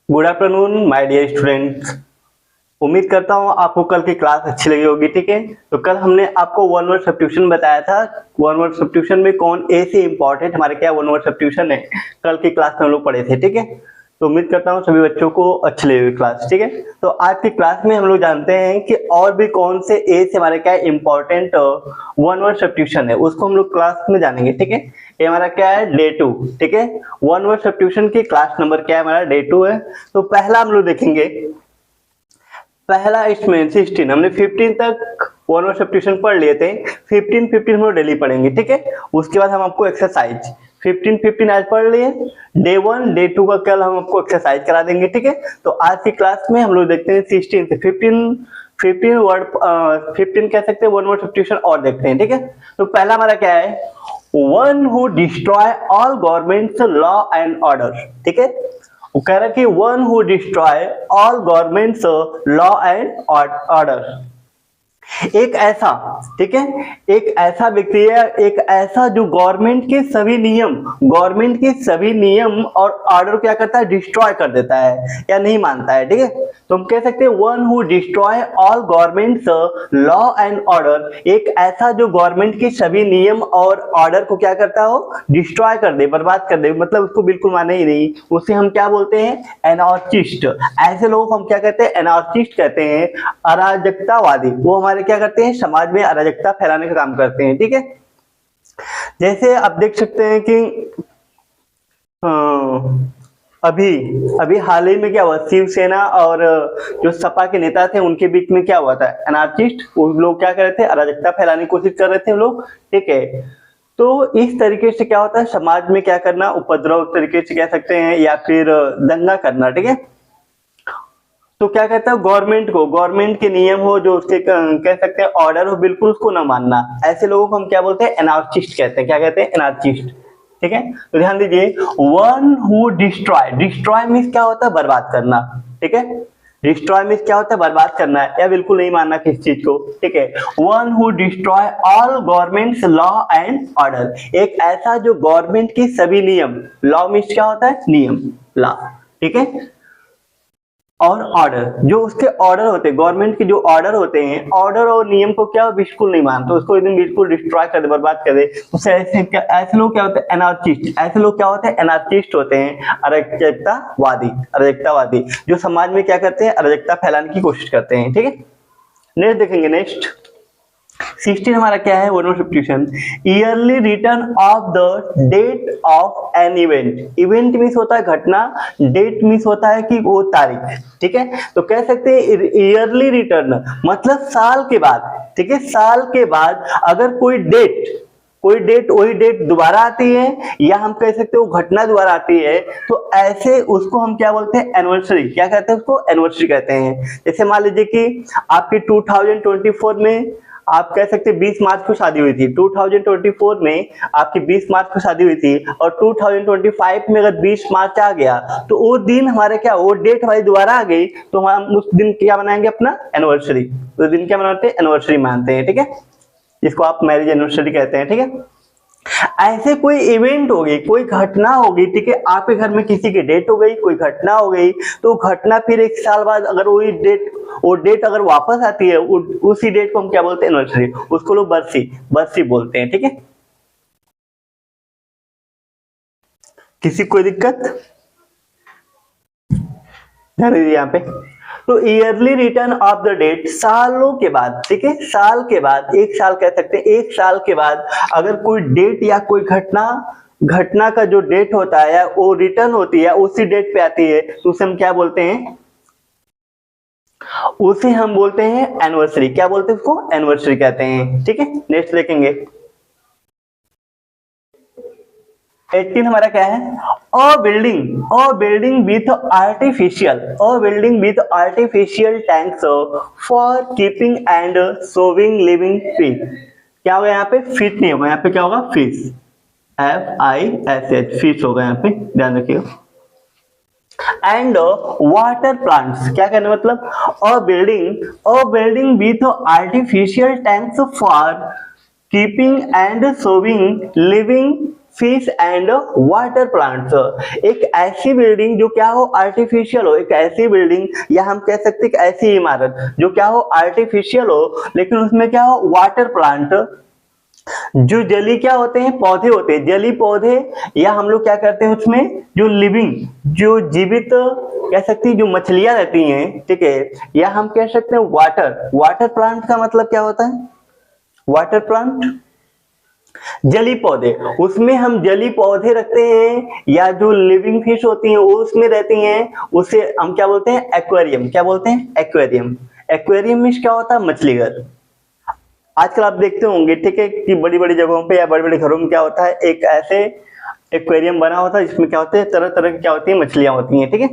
Good afternoon my dear students. उम्मीद करता हूँ आपको कल की क्लास अच्छी लगी होगी। ठीक है, तो कल हमने आपको वन वर्ड सब्स्टिट्यूशन बताया था। वन वर्ड सब्स्टिट्यूशन में कौन ए से इंपॉर्टेंट हमारे क्या वन वर्ड सब्स्टिट्यूशन है, कल की क्लास में हम लोग पढ़े थे। ठीक है, तो उम्मीद करता हूँ सभी बच्चों को अच्छी लगी हुई क्लास। ठीक है, तो आज की क्लास में हम लोग जानते हैं कि और भी कौन से ए से हमारे क्या इंपॉर्टेंट वन वर्ड सब्स्टिट्यूशन है, उसको हम लोग क्लास में जानेंगे। ठीक है, ये हमारा क्या है, डे 2। ठीक है, वन वर्ड सब्स्टिट्यूशन की क्लास नंबर क्या है, हमारा डे 2 है। तो पहला हम लोग देखेंगे, पहला इसमें 16, हमने 15 तक वन वर्ड सब्स्टिट्यूशन पढ़ लिए थे। 15 हम लोग डेली पढ़ेंगे। ठीक है, उसके बाद हम आपको एक्सरसाइज 15 आज पढ़ लिए। डे 1 डे 2 का कल हम आपको एक्सरसाइज करा देंगे। ठीक है, तो आज की क्लास में हम लोग देखते हैं 16 से 15 वर्ड 15 कह सकते हैं वन वर्ड सब्स्टिट्यूशन और देखते हैं। ठीक है, तो पहला हमारा क्या है, one who destroy all governments law and order. ठीक है, वो कह रहा है कि one who destroy all governments law and order, एक ऐसा, ठीक है, एक ऐसा व्यक्ति है, एक ऐसा जो गवर्नमेंट के सभी नियम और ऑर्डर क्या करता है, डिस्ट्रॉय कर देता है या नहीं मानता है। ठीक है, तो हम कह सकते हैं one who destroy all governments law and order, एक ऐसा जो गवर्नमेंट के सभी नियम और ऑर्डर को क्या करता हो, डिस्ट्रॉय कर दे, बर्बाद कर दे, मतलब उसको बिल्कुल माने ही नहीं, उसे हम क्या बोलते हैं, एनार्चिस्ट। ऐसे लोगों को हम क्या कहते हैं, एनार्चिस्ट कहते हैं, अराजकतावादी। वो हमारे क्या करते हैं, समाज में अराजकता फैलाने का काम करते हैं। ठीक है, जैसे आप देख सकते हैं कि अभी हाल ही में क्या हुआ, शिवसेना और जो सपा के नेता थे उनके बीच में क्या हुआ था, एनार्चिस्ट। वो लोग क्या कर रहे थे, अराजकता फैलाने की कोशिश कर रहे थे लोग। ठीक है, तो इस तरीके से क्या होता है, समाज में क्या करना, उपद्रव तरीके से कह सकते हैं, या फिर दंगा करना। ठीक है, तो क्या कहता है, गवर्नमेंट के नियम हो, जो उसके कह सकते हैं ऑर्डर हो, बिल्कुल उसको ना मानना। ऐसे लोगों को हम क्या बोलते हैं, एनार्चिस्ट कहते हैं। क्या कहते हैं, एनार्चिस्ट। ठीक है, तो ध्यान दीजिए, वन हु डिस्ट्रॉय मीन्स क्या होता है, बर्बाद करना। ठीक है, डिस्ट्रॉय मीन्स क्या होता है, बर्बाद करना है या बिल्कुल नहीं मानना किसी चीज को। ठीक है, one who destroy all governments law and order, एक ऐसा जो गवर्नमेंट की सभी नियम, लॉ मीन्स क्या होता है, नियम, लॉ। ठीक है, और ऑर्डर, जो उसके ऑर्डर होते हैं, गवर्नमेंट के जो ऑर्डर होते हैं, ऑर्डर और नियम को क्या बिल्कुल नहीं मानते, उसको एकदम बिल्कुल डिस्ट्रॉय कर दे, बर्बाद कर दे। तो ऐसे लोग क्या होते हैं, एनार्चिस्ट। ऐसे लोग क्या होते हैं, एनार्चिस्ट होते हैं, अराजकतावादी, जो समाज में क्या करते हैं, अराजकता फैलाने की कोशिश करते हैं। ठीक है, नेक्स्ट देखेंगे, नेक्स्ट 16 हमारा क्या है, one word substitution, yearly return of the date of an event. Event means होता है घटना, डेट मीन्स होता है कि वो तारीख। ठीक है, तो कह सकते हैं ईयरली रिटर्न मतलब साल के बाद। ठीक है, साल के बाद अगर कोई डेट वही डेट दोबारा आती है, या हम कह सकते हैं वो घटना दोबारा आती है, तो ऐसे उसको हम क्या बोलते हैं, एनिवर्सरी। क्या कहते हैं उसको, एनिवर्सरी कहते हैं। जैसे मान लीजिए कि आपकी 2024 में, आप कह सकते हैं 20 मार्च को शादी हुई थी, 2024 में आपकी 20 मार्च को शादी हुई थी, और 2025 में अगर 20 मार्च आ गया, तो वो दिन हमारे क्या, वो डेट हमारी दोबारा आ गई, तो हम उस दिन क्या मनाएंगे, अपना एनिवर्सरी। उस दिन क्या मनाते हैं, एनिवर्सरी मानते हैं। ठीक है, जिसको आप मैरिज एनिवर्सरी कहते हैं। ठीक है, ऐसे कोई इवेंट होगी, कोई घटना होगी। ठीक है, आपके घर में किसी की डेट हो गई, कोई घटना हो गई, तो घटना फिर एक साल बाद अगर वो डेट अगर वापस आती है, उसी डेट को हम क्या बोलते हैं, एनिवर्सरी। उसको लोग बरसी बोलते हैं। ठीक है, किसी कोई दिक्कत, ध्यान दीजिए यहाँ पे। तो yearly return of the date, सालों के बाद। ठीक है, साल के बाद, एक साल कह सकते हैं, एक साल के बाद अगर कोई डेट या कोई घटना का जो डेट होता है, या वो रिटर्न होती है, उसी डेट पे आती है, तो उसे हम क्या बोलते हैं, उसे हम बोलते हैं एनिवर्सरी। क्या बोलते हैं उसको, एनिवर्सरी कहते हैं। ठीक है, नेक्स्ट देखेंगे, 18 हमारा क्या है, a building with artificial tanks for keeping and showing living fish. क्या होगा यहाँ पे, फिश नहीं होगा, यहाँ पे क्या होगा, फिश, FISH, फिश होगा यहाँ पे, ध्यान रखिएगा। एंड वाटर प्लांट्स, क्या कहने मतलब, a building with artificial tanks for keeping and showing living fish and water plants. एक ऐसी बिल्डिंग जो क्या हो आर्टिफिशियल हो, एक ऐसी बिल्डिंग या हम कह सकते हैं कि ऐसी इमारत जो क्या हो आर्टिफिशियल हो, लेकिन उसमें क्या हो वाटर प्लांट, जो जली क्या होते हैं पौधे होते हैं, जली पौधे, या हम लोग क्या करते हैं उसमें जो लिविंग जो जीवित कह सकती है जो मछलियां रहती हैं, ठीक है, या हम कह सकते हैं वाटर, वाटर प्लांट का मतलब क्या होता है, वाटर प्लांट जली पौधे, उसमें हम जली पौधे रखते हैं, या जो लिविंग फिश होती हैं वो उसमें रहती हैं, उसे हम क्या बोलते हैं एक्वेरियम, क्या बोलते हैं एक्वेरियम। एक्वेरियम में क्या होता है मछली घर। आजकल आप देखते होंगे, ठीक है, कि बड़ी बड़ी जगहों पे या बड़े बड़े घरों में क्या होता है एक ऐसे एक्वेरियम बना होता है जिसमें क्या होते हैं तरह तरह की क्या होती है मछलियां होती हैं, ठीक है।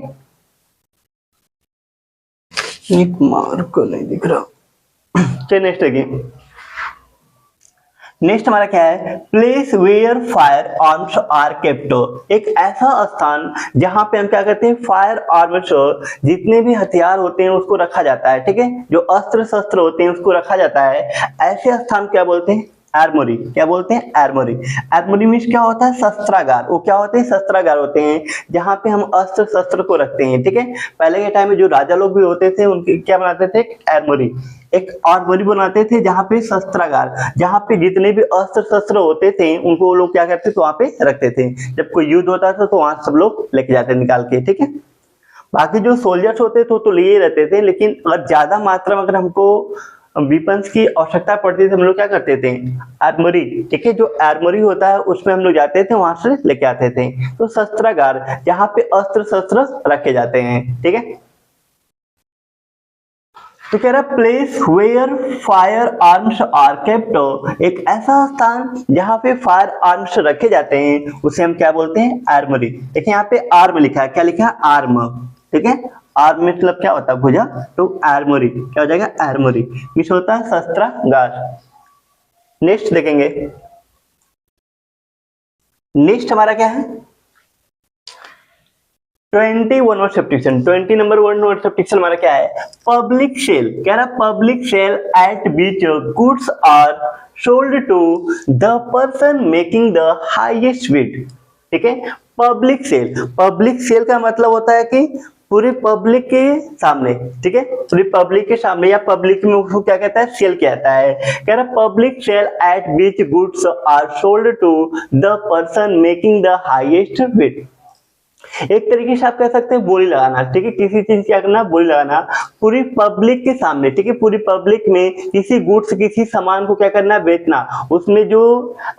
एक मार्क को नहीं दिख रहा। चलिए नेक्स्ट देखिए, नेक्स्ट हमारा क्या है, place where firearms are kept. एक ऐसा स्थान जहां पे हम क्या करते हैं फायर आर्म्स जितने भी हथियार होते हैं उसको रखा जाता है, ठीक है, जो अस्त्र शस्त्र होते हैं उसको रखा जाता है, ऐसे स्थान क्या बोलते हैं आर्मोरी, क्या बोलते हैं आर्मोरी। आर्मोरी में क्या होता है शस्त्रागार, वो क्या होते हैं शस्त्रागार होते हैं जहां पे हम अस्त्र शस्त्र को रखते हैं, ठीक है। पहले के टाइम में जो राजा लोग भी होते थे उनके क्या बनाते थे आर्मोरी, एक आर्मोरी बनाते थे जहां पे शस्त्रागार, जहां पे जितने भी अस्त्र शस्त्र होते थे उनको वो लोग क्या करते थे वहां पे रखते थे, जब कोई युद्ध होता था तो वहां सब लोग लेके जाते निकाल के, ठीक है। बाकी जो सोल्जर्स होते थे तो लिए रहते थे, लेकिन अगर ज्यादा मात्रा में अगर हमको वेपन्स की आवश्यकता पड़ती थी हम लोग क्या करते थे आर्मोरी, ठीक है, जो आर्मोरी होता है उसमें हम लोग जाते थे वहां से लेके आते थे। तो शस्त्रागार जहां पे अस्त्र शस्त्र रखे जाते हैं, ठीक है। तो कह रहा place where firearms are kept, एक ऐसा स्थान जहां पे फायर आर्म्स रखे जाते हैं उसे हम क्या बोलते हैं आर्मोरी। देखिए यहाँ पे आर्म लिखा है, क्या लिखा है आर्म, ठीक है, आर्म मतलब क्या होता है भुजा, तो आर्मोरी क्या हो जाएगा आर्मोरी, मिस होता है शस्त्रागार। नेक्स्ट देखेंगे, नेक्स्ट हमारा क्या है 21 वर्ड सब्स्टिट्यूशन। 20 नंबर वर्ड सब्स्टिट्यूशन हमारा क्या है पब्लिक सेल। कह रहा public sale at which goods are sold to the person making the highest bid, ठीक है। पब्लिक सेल, पब्लिक सेल का मतलब होता है कि पूरी पब्लिक के सामने, ठीक है, पूरी पब्लिक के सामने या पब्लिक में उसको क्या कहता है सेल कहता है। कह रहा public sale at which goods are sold to the person making the highest bid. एक तरीके से आप कह सकते हैं बोली लगाना, ठीक है, किसी चीज क्या करना बोली लगाना पूरी पब्लिक के सामने, ठीक है, पूरी पब्लिक में किसी गुड्स किसी सामान को क्या करना बेचना, उसमें जो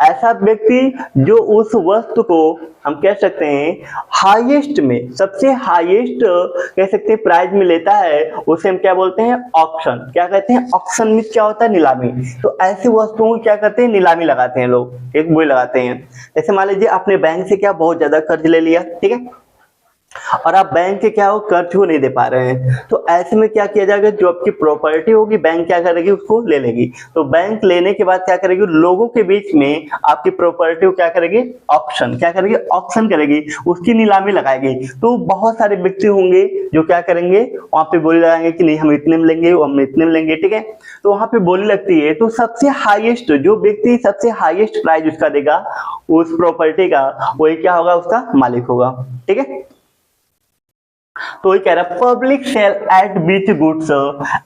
ऐसा व्यक्ति जो उस वस्तु को हम कह सकते हैं हाईएस्ट में सबसे हाईएस्ट कह सकते हैं प्राइस में लेता है उसे हम क्या बोलते हैं ऑक्शन। क्या कहते हैं ऑक्शन में क्या होता है नीलामी। तो ऐसी वस्तुओं को क्या करते हैं नीलामी लगाते हैं लोग, एक बोली लगाते हैं। जैसे मान लीजिए आपने बैंक से क्या बहुत ज्यादा कर्ज ले लिया, ठीक है, और आप बैंक के क्या हो कर्ज को नहीं दे पा रहे हैं, तो ऐसे में क्या किया जाएगा जो आपकी प्रॉपर्टी होगी बैंक क्या करेगी उसको ले लेगी। तो बैंक लेने के बाद क्या करेगी लोगों के बीच में आपकी प्रॉपर्टी को क्या करेगी ऑक्शन, क्या करेगी ऑक्शन करेगी, उसकी नीलामी लगाएगी। तो बहुत सारे व्यक्ति होंगे जो क्या करेंगे वहां पे बोली लगाएंगे कि नहीं हम इतने में लेंगे हम इतने में लेंगे, ठीक है। तो वहां पे बोली लगती है, तो सबसे हाईएस्ट जो व्यक्ति सबसे हाईएस्ट प्राइस उसका देगा उस प्रॉपर्टी का वही क्या होगा उसका मालिक होगा, ठीक है। तो ये कह रहा है public sale at which goods,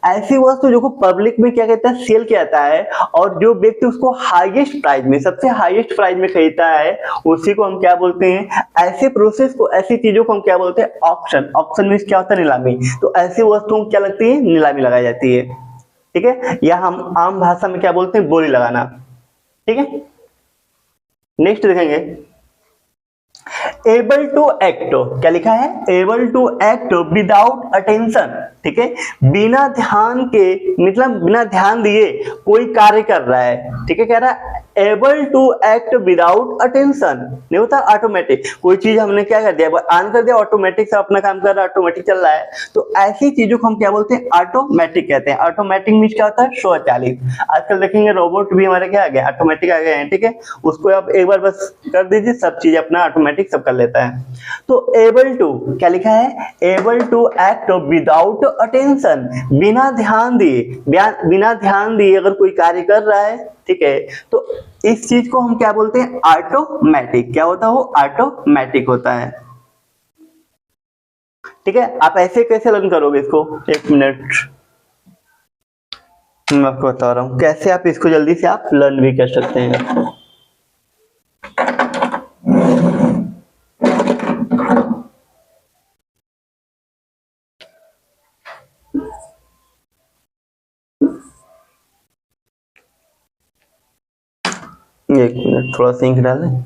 ऐसी वस्तु जो को पब्लिक में क्या कहता है सेल कहता है, और जो व्यक्ति उसको हाईएस्ट प्राइस में सबसे हाईएस्ट प्राइस में खरीदता है उसी को हम क्या बोलते हैं, ऐसे प्रोसेस को ऐसी चीजों को हम क्या बोलते हैं ऑक्शन। ऑक्शन में क्या होता है नीलामी। तो ऐसी वस्तुओं को क्या लगती है नीलामी लगाई जाती है, ठीक है, या हम आम भाषा में क्या बोलते हैं बोली लगाना, ठीक है। नेक्स्ट देखेंगे एबल टू एक्ट, क्या लिखा है able to act without attention, ठीक है, बिना ध्यान के मतलब बिना ध्यान दिए कोई कार्य कर रहा है, ठीक है। कह रहा है able to act without attention, नहीं होता ऑटोमेटिक, कोई चीज हमने क्या कर दिया ऑन कर दिया ऑटोमेटिक से अपना काम कर रहा है ऑटोमेटिक चल रहा है, तो ऐसी चीजों को हम क्या बोलते हैं ऑटोमेटिक कहते हैं। ऑटोमेटिक मीन्स क्या होता है स्वचालित। आजकल देखेंगे रोबोट भी हमारे क्या आ गए ऑटोमेटिक आ गए हैं, ठीक है, उसको आप एक बार बस कर दीजिए सब चीज अपना ऑटोमेटिक सब कर लेता है। तो एबल टू क्या लिखा है able to act without attention, बिना ध्यान दिए, बिना ध्यान दिए अगर कोई कार्य कर रहा है, ठीक है। तो इस चीज को हम क्या बोलते हैं, ऑटोमेटिक। क्या होता है वो, ऑटोमेटिक होता है, ठीक है। आप ऐसे कैसे लर्न करोगे इसको, एक मिनट मैं आपको बता रहा हूँ कैसे आप इसको जल्दी से आप लर्न भी कर सकते हैं। एक मिनट थोड़ा सिंक डालें।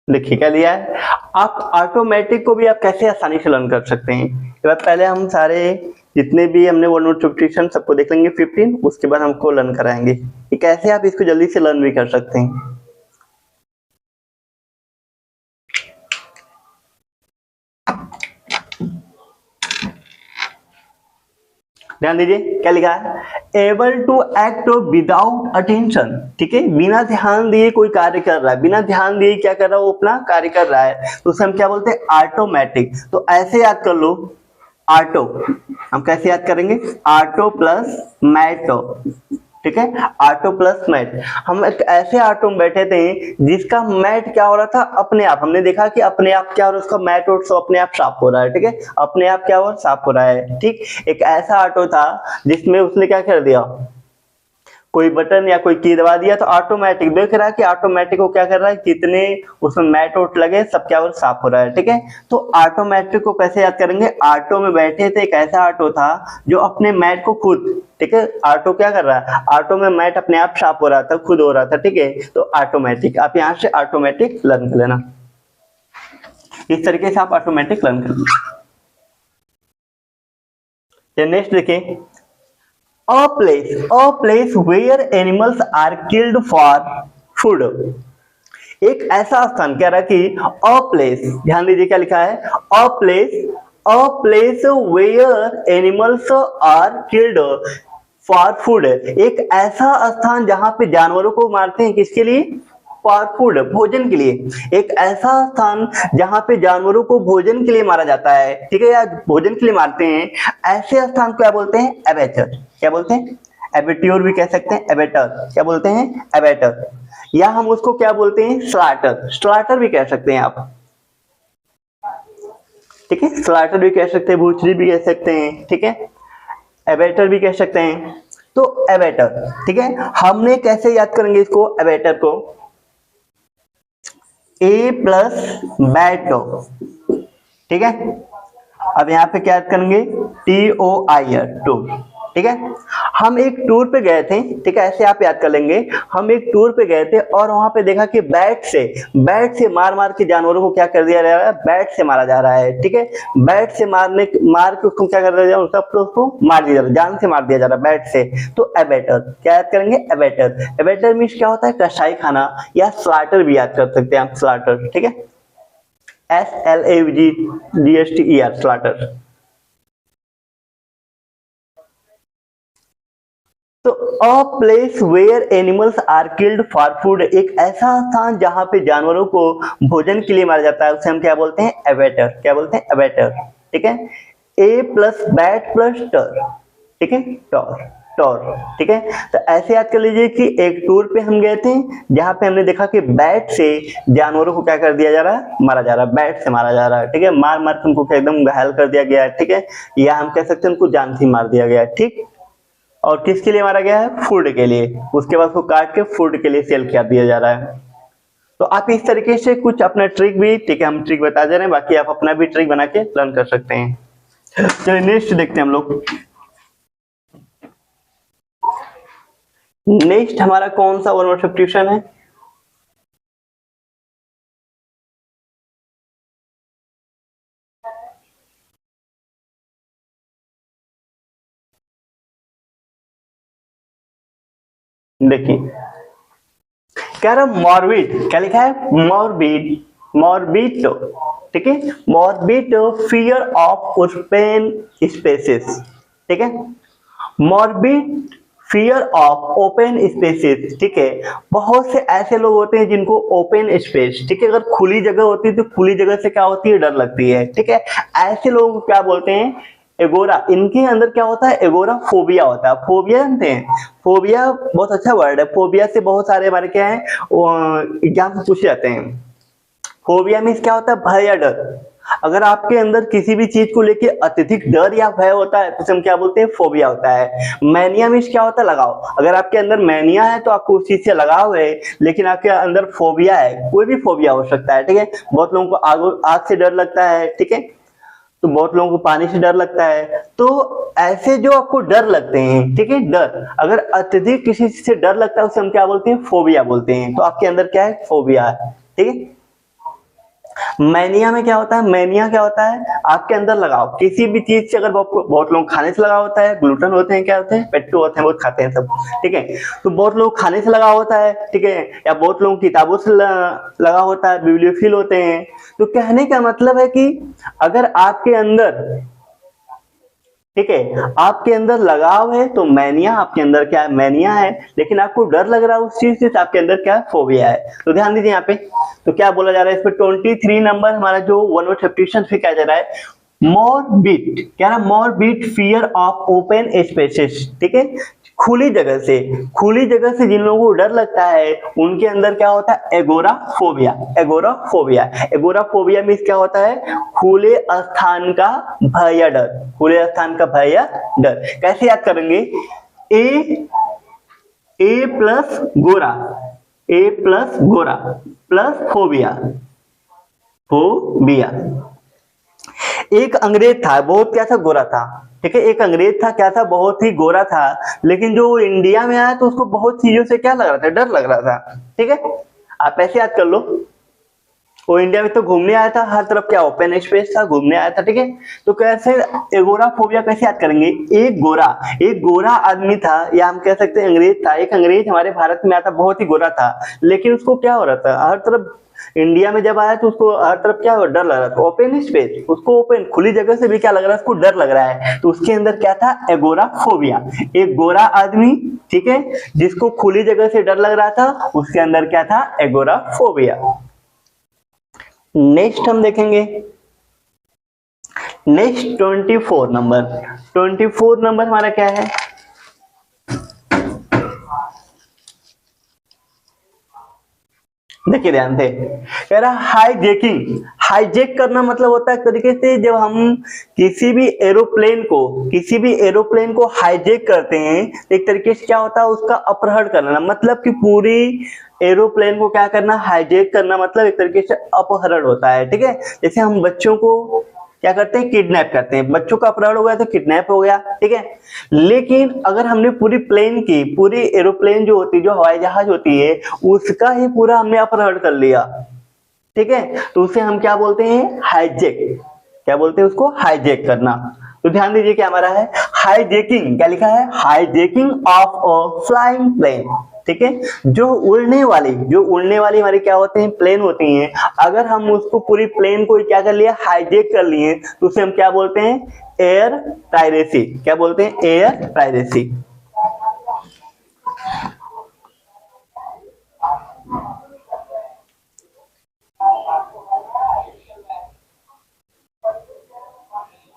देखिए क्या दिया है, आप ऑटोमेटिक को भी आप कैसे आसानी से लर्न कर सकते हैं। पहले हम सारे जितने भी हमने वन वर्ड सब्स्टिट्यूशन सबको देख लेंगे 15, उसके बाद हमको लर्न कराएंगे कि कैसे आप इसको जल्दी से लर्न भी कर सकते हैं। ध्यान दीजिए क्या लिखा है, able to act without attention, ठीक है। बिना ध्यान दिए कोई कार्य कर रहा है, बिना ध्यान दिए क्या कर रहा है, वो अपना कार्य कर रहा है, तो उसे हम क्या बोलते हैं, ऑटोमेटिक। तो ऐसे याद कर लो, ऑटो हम कैसे याद करेंगे, ऑटो प्लस मैटो, ठीक है। ऑटो प्लस मैट, हम एक ऐसे ऑटो में बैठे थे जिसका मैट क्या हो रहा था, अपने आप हमने देखा कि अपने आप क्या हो रहा है, उसका मैट और सब अपने आप साफ हो रहा है, ठीक है। अपने आप क्या हो रहा है, साफ हो रहा है, ठीक। एक ऐसा ऑटो था जिसमें उसने क्या कर दिया, कोई बटन या कोई की दबा दिया तो ऑटोमेटिक देख रहा है कि ऑटोमेटिक को क्या कर रहा है, कितने उसमें मैट वोट लगे सब क्या हो साफ हो रहा है, ठीक है। तो ऑटोमेटिक को कैसे याद करेंगे, ऑटो में बैठे थे, एक ऐसा ऑटो था जो अपने मैट को खुद, ठीक है। ऑटो क्या कर रहा है, ऑटो में मैट अपने आप साफ हो रहा था, खुद हो रहा था, ठीक है। तो ऑटोमेटिक, आप यहाँ से ऑटोमेटिक लर्न कर लेना, इस तरीके से आप ऑटोमेटिक लर्न कर लेना। नेक्स्ट देखें, a place where animals are killed for food। एक ऐसा स्थान, कह रहा कि a place, ध्यान दीजिए क्या लिखा है, a place where animals are killed for food। एक ऐसा स्थान जहां पे जानवरों को मारते हैं, किसके लिए, फॉर फूड, भोजन के लिए। एक ऐसा स्थान जहां पे जानवरों को भोजन के लिए मारा जाता है, ठीक है, या भोजन के लिए मारते हैं, ऐसे स्थान को क्या बोलते हैं, एबेटर। क्या बोलते हैं, एबेट्योर भी कह सकते हैं, एबेटर क्या बोलते हैं, एबेटर। या हम उसको क्या बोलते हैं, स्लाटर, स्लाटर भी कह सकते हैं आप, ठीक है। स्लाटर भी कह सकते हैं, बूचरी भी कह सकते हैं, ठीक है, एबेटर भी कह सकते हैं। तो एबेटर, ठीक है, हमने कैसे याद करेंगे इसको, एबेटर को, ए प्लस बैटो, ठीक है। अब यहाँ पे क्या करेंगे, TOIR, टू, ठीक है। हम एक टूर पे गए थे, ठीक है, ऐसे आप याद कर लेंगे, हम एक टूर पे गए थे और वहां पे देखा कि बैट से मार के जानवरों को क्या कर दिया जा रहा है, बैट से मारा जा रहा है, ठीक है। बैट से मार के उसको क्या कर दिया जा रहा है, उसको मार दिया जा रहा है, जान से मार दिया जा रहा है बैट से। तो एबेटर, क्या याद करेंगे, एबेटर। एबेटर मीन्स क्या होता है, कसाई खाना, या स्लाटर भी याद कर सकते हैं आप, स्लाटर, ठीक है, SLAVGDSTER, स्लाटर। तो a place where animals are killed for food, एक ऐसा स्थान जहां पे जानवरों को भोजन के लिए मारा जाता है, उसे हम क्या बोलते हैं, एबेटर। क्या बोलते हैं, एबेटर, ठीक है। ए प्लस बैट प्लस टर, ठीक है, टॉर, टॉर, ठीक है। तो ऐसे याद कर लीजिए कि एक टूर पे हम गए थे जहां पे हमने देखा कि बैट से जानवरों को क्या कर दिया जा रहा है, मारा जा रहा है, बैट से मारा जा रहा है, ठीक है। मार के उनको एकदम घायल कर दिया गया है, ठीक है, या हम कह सकते हैं उनको जान से मार दिया गया है, ठीक। और किसके लिए मारा गया है, फूड के लिए, उसके बाद उसको काट के फूड के लिए सेल कर दिया जा रहा है। तो आप इस तरीके से कुछ अपना ट्रिक भी, ठीक है, हम ट्रिक बता दे रहे हैं, बाकी आप अपना भी ट्रिक बना के लर्न कर सकते हैं। चलिए नेक्स्ट देखते हैं हम लोग। नेक्स्ट हमारा कौन सा वन वर्ड सब्स्टिट्यूशन है, देखिए कह रहा मॉर्बिड, क्या लिखा है, मॉर्बिड, मॉर्बिडो, ठीक है, morbid fear of open spaces, ठीक है, morbid fear of open spaces, ठीक है। बहुत से ऐसे लोग होते हैं जिनको ओपन स्पेस, ठीक है, अगर खुली जगह होती है तो खुली जगह से क्या होती है, डर लगती है, ठीक है। ऐसे लोग क्या बोलते हैं, एगोरा, इनके अंदर क्या होता है, एगोरा फोबिया होता है। फोबिया जानते हैं, फोबिया बहुत अच्छा वर्ड है। फोबिया से बहुत सारे हमारे क्या है एग्जाम से पूछे जाते हैं। फोबिया मीन्स क्या होता है, भय या डर। अगर आपके अंदर किसी भी चीज को लेके अत्यधिक डर या भय होता है तो हम क्या बोलते हैं, फोबिया होता है। मैनिया मीन्स क्या होता है, लगाव। अगर आपके अंदर मैनिया है तो आपको उस चीज से लगाव है, लेकिन आपके अंदर फोबिया है, कोई भी फोबिया हो सकता है, ठीक है। बहुत लोगों को आग से डर लगता है, ठीक है, तो बहुत लोगों को पानी से डर लगता है। तो ऐसे जो आपको डर लगते हैं, ठीक है, डर, अगर अत्यधिक किसी चीज से डर लगता है उसे हम क्या बोलते हैं, फोबिया बोलते हैं। तो आपके अंदर क्या है, फोबिया है, ठीक है। मैनिया में क्या होता है, मैनिया क्या होता है, आपके अंदर लगाव किसी भी चीज से। अगर बहुत लोग खाने से लगाव होता है, ग्लूटन होते हैं, क्या होते हैं, पेट्टू होते हैं, बहुत खाते हैं सब, ठीक है। तो बहुत लोग खाने से लगाव होता है, ठीक है, या बहुत लोग किताबों से लगाव होता है, बिब्लियोफिल होते हैं। तो कहने का मतलब है कि अगर आपके अंदर, ठीक है, आपके अंदर लगाव है तो मैनिया, आपके अंदर क्या है, मैनिया है। लेकिन आपको डर लग रहा है उस चीज से तो आपके अंदर क्या है, फोबिया है। तो ध्यान दीजिए यहाँ पे, तो क्या बोला जा रहा है इस पे, 23 नंबर हमारा जो वन वर्ड सब्स्टिट्यूशन से क्या जा रहा है, मॉर्बिड, क्या है, morbid fear of open spaces, ठीक है, खुली जगह से। खुली जगह से जिन लोगों को डर लगता है उनके अंदर क्या होता है, एगोराफोबिया। एगोराफोबिया, एगोराफोबिया मीन्स क्या होता है, खुले स्थान का भय या डर। खुले स्थान का भय या डर कैसे याद करेंगे, ए प्लस गोरा, ए प्लस गोरा प्लस फोबिया, फोबिया। एक अंग्रेज था, बहुत क्या था, गोरा था, ठीक है। एक अंग्रेज था, क्या था, बहुत ही गोरा था। लेकिन जो इंडिया में आया तो उसको बहुत चीजों से क्या लग रहा था, डर लग रहा था, ठीक है। आप ऐसे याद कर लो, वो इंडिया में तो घूमने आया था, हर तरफ क्या ओपन स्पेस था, घूमने आया था, ठीक है। तो कैसे एगोराफोबिया कैसे याद करेंगे, एक गोरा आदमी था, या हम कह सकते हैं अंग्रेज था। एक अंग्रेज हमारे भारत में आया था, बहुत ही गोरा था, लेकिन उसको क्या हो रहा था, हर तरफ इंडिया में जब आया तो उसको हर तरफ क्या डर लग रहा था, ओपन स्पेस, उसको ओपन खुली जगह से भी क्या लग रहा है, उसको डर लग रहा है। तो उसके अंदर क्या था, एगोराफोबिया। एक गोरा आदमी, ठीक है, जिसको खुली जगह से डर लग रहा था, उसके अंदर क्या था, एगोराफोबिया। नेक्स्ट हम देखेंगे, नेक्स्ट 24 नंबर। 24 नंबर हमारा क्या है, देखिए ध्यान से, कह रहा हाईजेकिंग। हाईजेक करना मतलब होता है एक तरीके से जब हम किसी भी एरोप्लेन को हाईजेक करते हैं, एक तरीके से क्या होता है, उसका अपहरण करना, मतलब कि पूरी एरोप्लेन को क्या करना, हाईजेक करना, मतलब एक तरीके से अपहरण होता है, ठीक है। जैसे हम बच्चों को क्या करते हैं, किडनैप करते हैं, बच्चों का अपहरण हो गया तो किडनैप हो गया, ठीक है। लेकिन अगर हमने पूरी प्लेन की, पूरी एरोप्लेन जो होती है, जो हवाई जहाज होती है, उसका ही पूरा हमने अपहरण कर लिया, ठीक है, तो उसे हम क्या बोलते हैं, हाईजेक। क्या बोलते हैं उसको, हाईजेक करना। तो ध्यान दीजिए क्या हमारा है, हाईजेकिंग, क्या लिखा है, hijacking of a flying plane, ठीक है। जो उड़ने वाली हमारी क्या होते हैं, प्लेन होती हैं। अगर हम उसको पूरी प्लेन को क्या कर लिया, हाईजेक कर लिए, तो उसे हम क्या बोलते हैं, एयर पायरेसी। क्या बोलते हैं, एयर पायरेसी।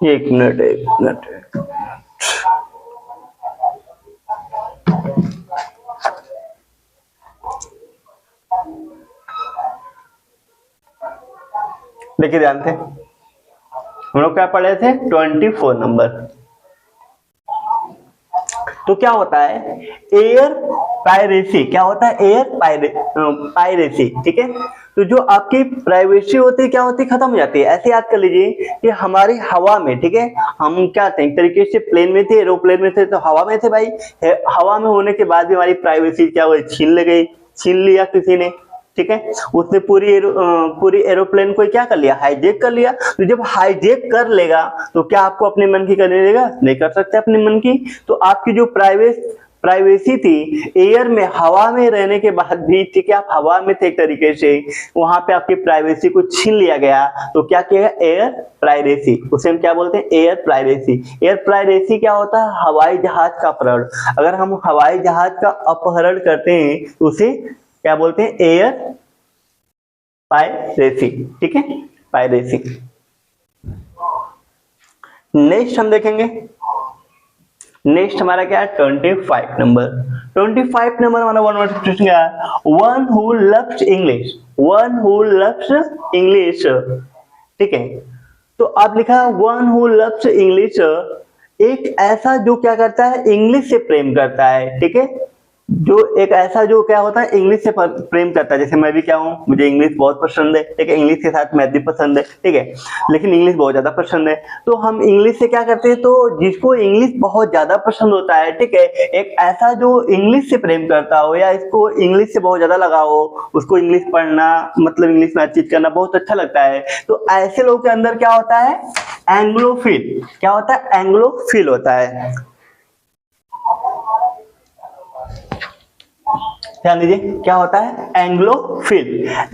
एक मिनट देखिए ध्यान से, हम लोग क्या पढ़े थे, 24 नंबर। तो क्या होता है, एयर पायरेसी। क्या होता है, एयर पायरेसी, ठीक है। तो जो आपकी प्राइवेसी होती है, क्या होती है, खत्म हो जाती है। ऐसे याद कर लीजिए कि हमारी हवा में, ठीक है, हम क्या थे, एक तरीके से प्लेन में थे, एरोप्लेन में थे, तो हवा में थे भाई। हवा में होने के बाद भी हमारी प्राइवेसी क्या हुई, छीन लिया किसी ने, ठीक है। उसने पूरी एरोप्लेन को क्या कर लिया, हाईजेक कर लिया। तो जब हाईजेक कर लेगा तो क्या आपको अपने मन की करने देगा, नहीं कर सकते अपने मन की। तो आपकी जो प्राइवेसी थी, एयर में हवा में रहने के बाद भी, ठीक है, आप हवा में थे एक तरीके से, वहां पे आपकी प्राइवेसी को छीन लिया गया, तो क्या किया गया? एयर प्राइवेसी, उसे हम क्या बोलते हैं? Air privacy. एयर प्राइवेसी क्या होता है? हवाई जहाज का अपहरण। अगर हम हवाई जहाज का अपहरण करते हैं तो उसे क्या बोलते हैं? एयर पायरेसी, ठीक है, पायरेसी। नेक्स्ट हम देखेंगे, नेक्स्ट हमारा क्या है? 25 नंबर। 25 नंबर हमारा वन वर्ड सब्स्टिट्यूशन क्या है? One who loves English, one who loves English, ठीक है। तो आप लिखा वन हु लव्स इंग्लिश, एक ऐसा जो क्या करता है? इंग्लिश से प्रेम करता है, ठीक है, जो एक ऐसा जो क्या होता है? इंग्लिश से प्रेम करता है। जैसे मैं भी क्या हूँ, मुझे इंग्लिश बहुत पसंद है, ठीक है, इंग्लिश के साथ मैथ भी पसंद है, ठीक है, लेकिन इंग्लिश बहुत ज्यादा पसंद है, तो हम इंग्लिश से क्या करते हैं? तो जिसको इंग्लिश बहुत ज्यादा पसंद होता है, ठीक है, एक ऐसा जो इंग्लिश से प्रेम करता हो या इसको इंग्लिश से बहुत ज्यादा लगाव हो, उसको इंग्लिश पढ़ना, मतलब इंग्लिश में बातचीत करना बहुत अच्छा लगता है, तो ऐसे लोगों के अंदर क्या होता है? एंग्लोफिल। क्या होता है? एंग्लोफिल होता है। ध्यान दीजिए, क्या होता है? एंग्लोफिल।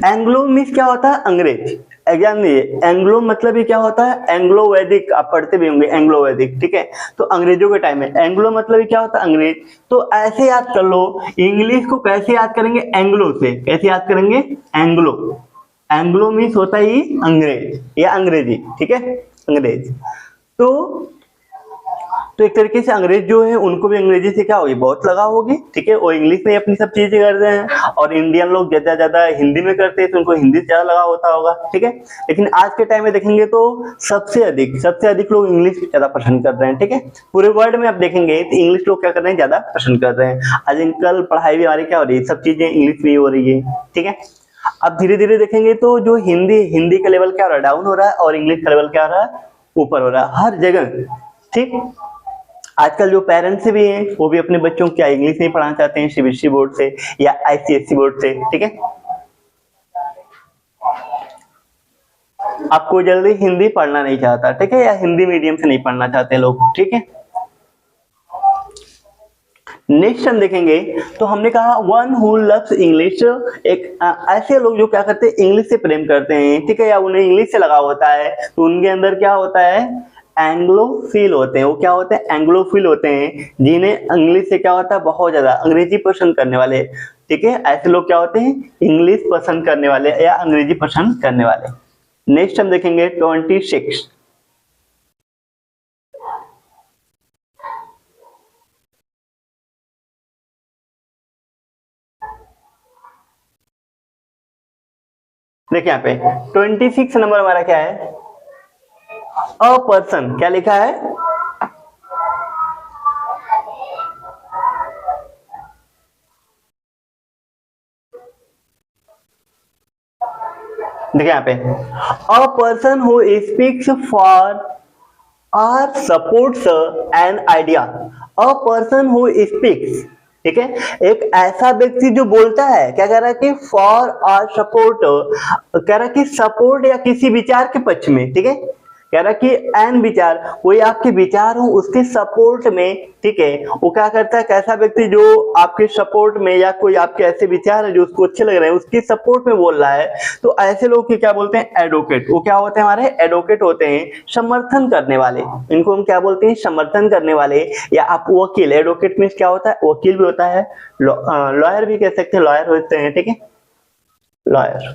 एंग्लो मीन्स क्या होता है? अंग्रेज। एग्जाम दीजिए, एंग्लो मतलब ये क्या होता है? एंग्लो वैदिक, आप पढ़ते भी होंगे एंग्लो वैदिक, ठीक है, तो अंग्रेजों के टाइम में एंग्लो मतलब ये क्या होता है? अंग्रेज। तो ऐसे याद कर लो, इंग्लिश को कैसे याद करेंगे? एंग्लो से। कैसे याद करेंगे? एंग्लो। एंग्लो मीन्स होता ही अंग्रेज या अंग्रेजी, ठीक है, अंग्रेज। तो एक तरीके से अंग्रेज जो है उनको भी अंग्रेजी से क्या होगी? बहुत लगाव होगी, ठीक है, वो इंग्लिश में अपनी सब चीजें करते हैं, और इंडियन लोग ज्यादा हिंदी में करते हैं, तो उनको हिंदी से ज्यादा लगाव होता होगा, ठीक है। लेकिन आज के टाइम में देखेंगे तो सबसे अधिक लोग इंग्लिश ज्यादा पसंद कर रहे हैं, ठीक है, पूरे वर्ल्ड में आप देखेंगे तो इंग्लिश लोग क्या कर रहे हैं? ज्यादा पसंद कर रहे हैं। आजकल पढ़ाई भी हमारी क्या हो रही है? सब चीजें इंग्लिश में ही हो रही है, ठीक है। अब धीरे धीरे देखेंगे तो जो हिंदी का लेवल क्या हो रहा है? डाउन हो रहा है, और इंग्लिश का लेवल क्या हो रहा है? ऊपर हो रहा है हर जगह, ठीक। आजकल जो पेरेंट्स भी हैं वो भी अपने बच्चों को क्या इंग्लिश नहीं पढ़ाना चाहते हैं, सीबीएसई बोर्ड से या आईसीएसई बोर्ड से, ठीक है। आपको जल्दी हिंदी पढ़ना नहीं चाहता, ठीक है, या हिंदी मीडियम से नहीं पढ़ना चाहते लोग, ठीक है। नेक्स्ट हम देखेंगे तो हमने कहा वन हु लव्स इंग्लिश, एक ऐसे लोग जो क्या करते हैं? इंग्लिश से प्रेम करते हैं, ठीक है, या उन्हें इंग्लिश से लगाव होता है, तो उनके अंदर क्या होता है? एंग्लोफिल होते हैं। वो क्या होते हैं? एंग्लोफिल होते हैं, जिन्हें इंग्लिश से क्या होता है? बहुत ज्यादा अंग्रेजी पसंद करने वाले, ठीक है, ऐसे लोग क्या होते हैं? इंग्लिश पसंद करने वाले या अंग्रेजी पसंद करने वाले। नेक्स्ट हम देखेंगे 26। देखिए यहाँ पे 26 नंबर हमारा क्या है? A person. क्या लिखा है? देखिए यहाँ पे a person who speaks for और supports an idea. A person who speaks, ठीक है, एक ऐसा व्यक्ति जो बोलता है, क्या कह रहा है? कि फॉर और सपोर्ट, कह रहा है कि सपोर्ट या किसी विचार के पक्ष में, ठीक है, कह रहा है कि एन विचार, कोई आपके विचार हो उसके सपोर्ट में, ठीक है, वो क्या करता है? कैसा व्यक्ति जो आपके सपोर्ट में, या कोई आपके ऐसे विचार है जो उसको अच्छे लग रहे हैं उसके सपोर्ट में बोल रहा है, तो ऐसे लोग की क्या बोलते हैं? एडवोकेट। वो क्या होते हैं? हमारे एडवोकेट होते हैं, समर्थन करने वाले। इनको हम क्या बोलते हैं? समर्थन करने वाले, या आप वकील। एडवोकेट मीन्स क्या होता है? वकील भी होता है, लॉयर भी कह सकते हैं, लॉयर होते हैं, ठीक है, लॉयर।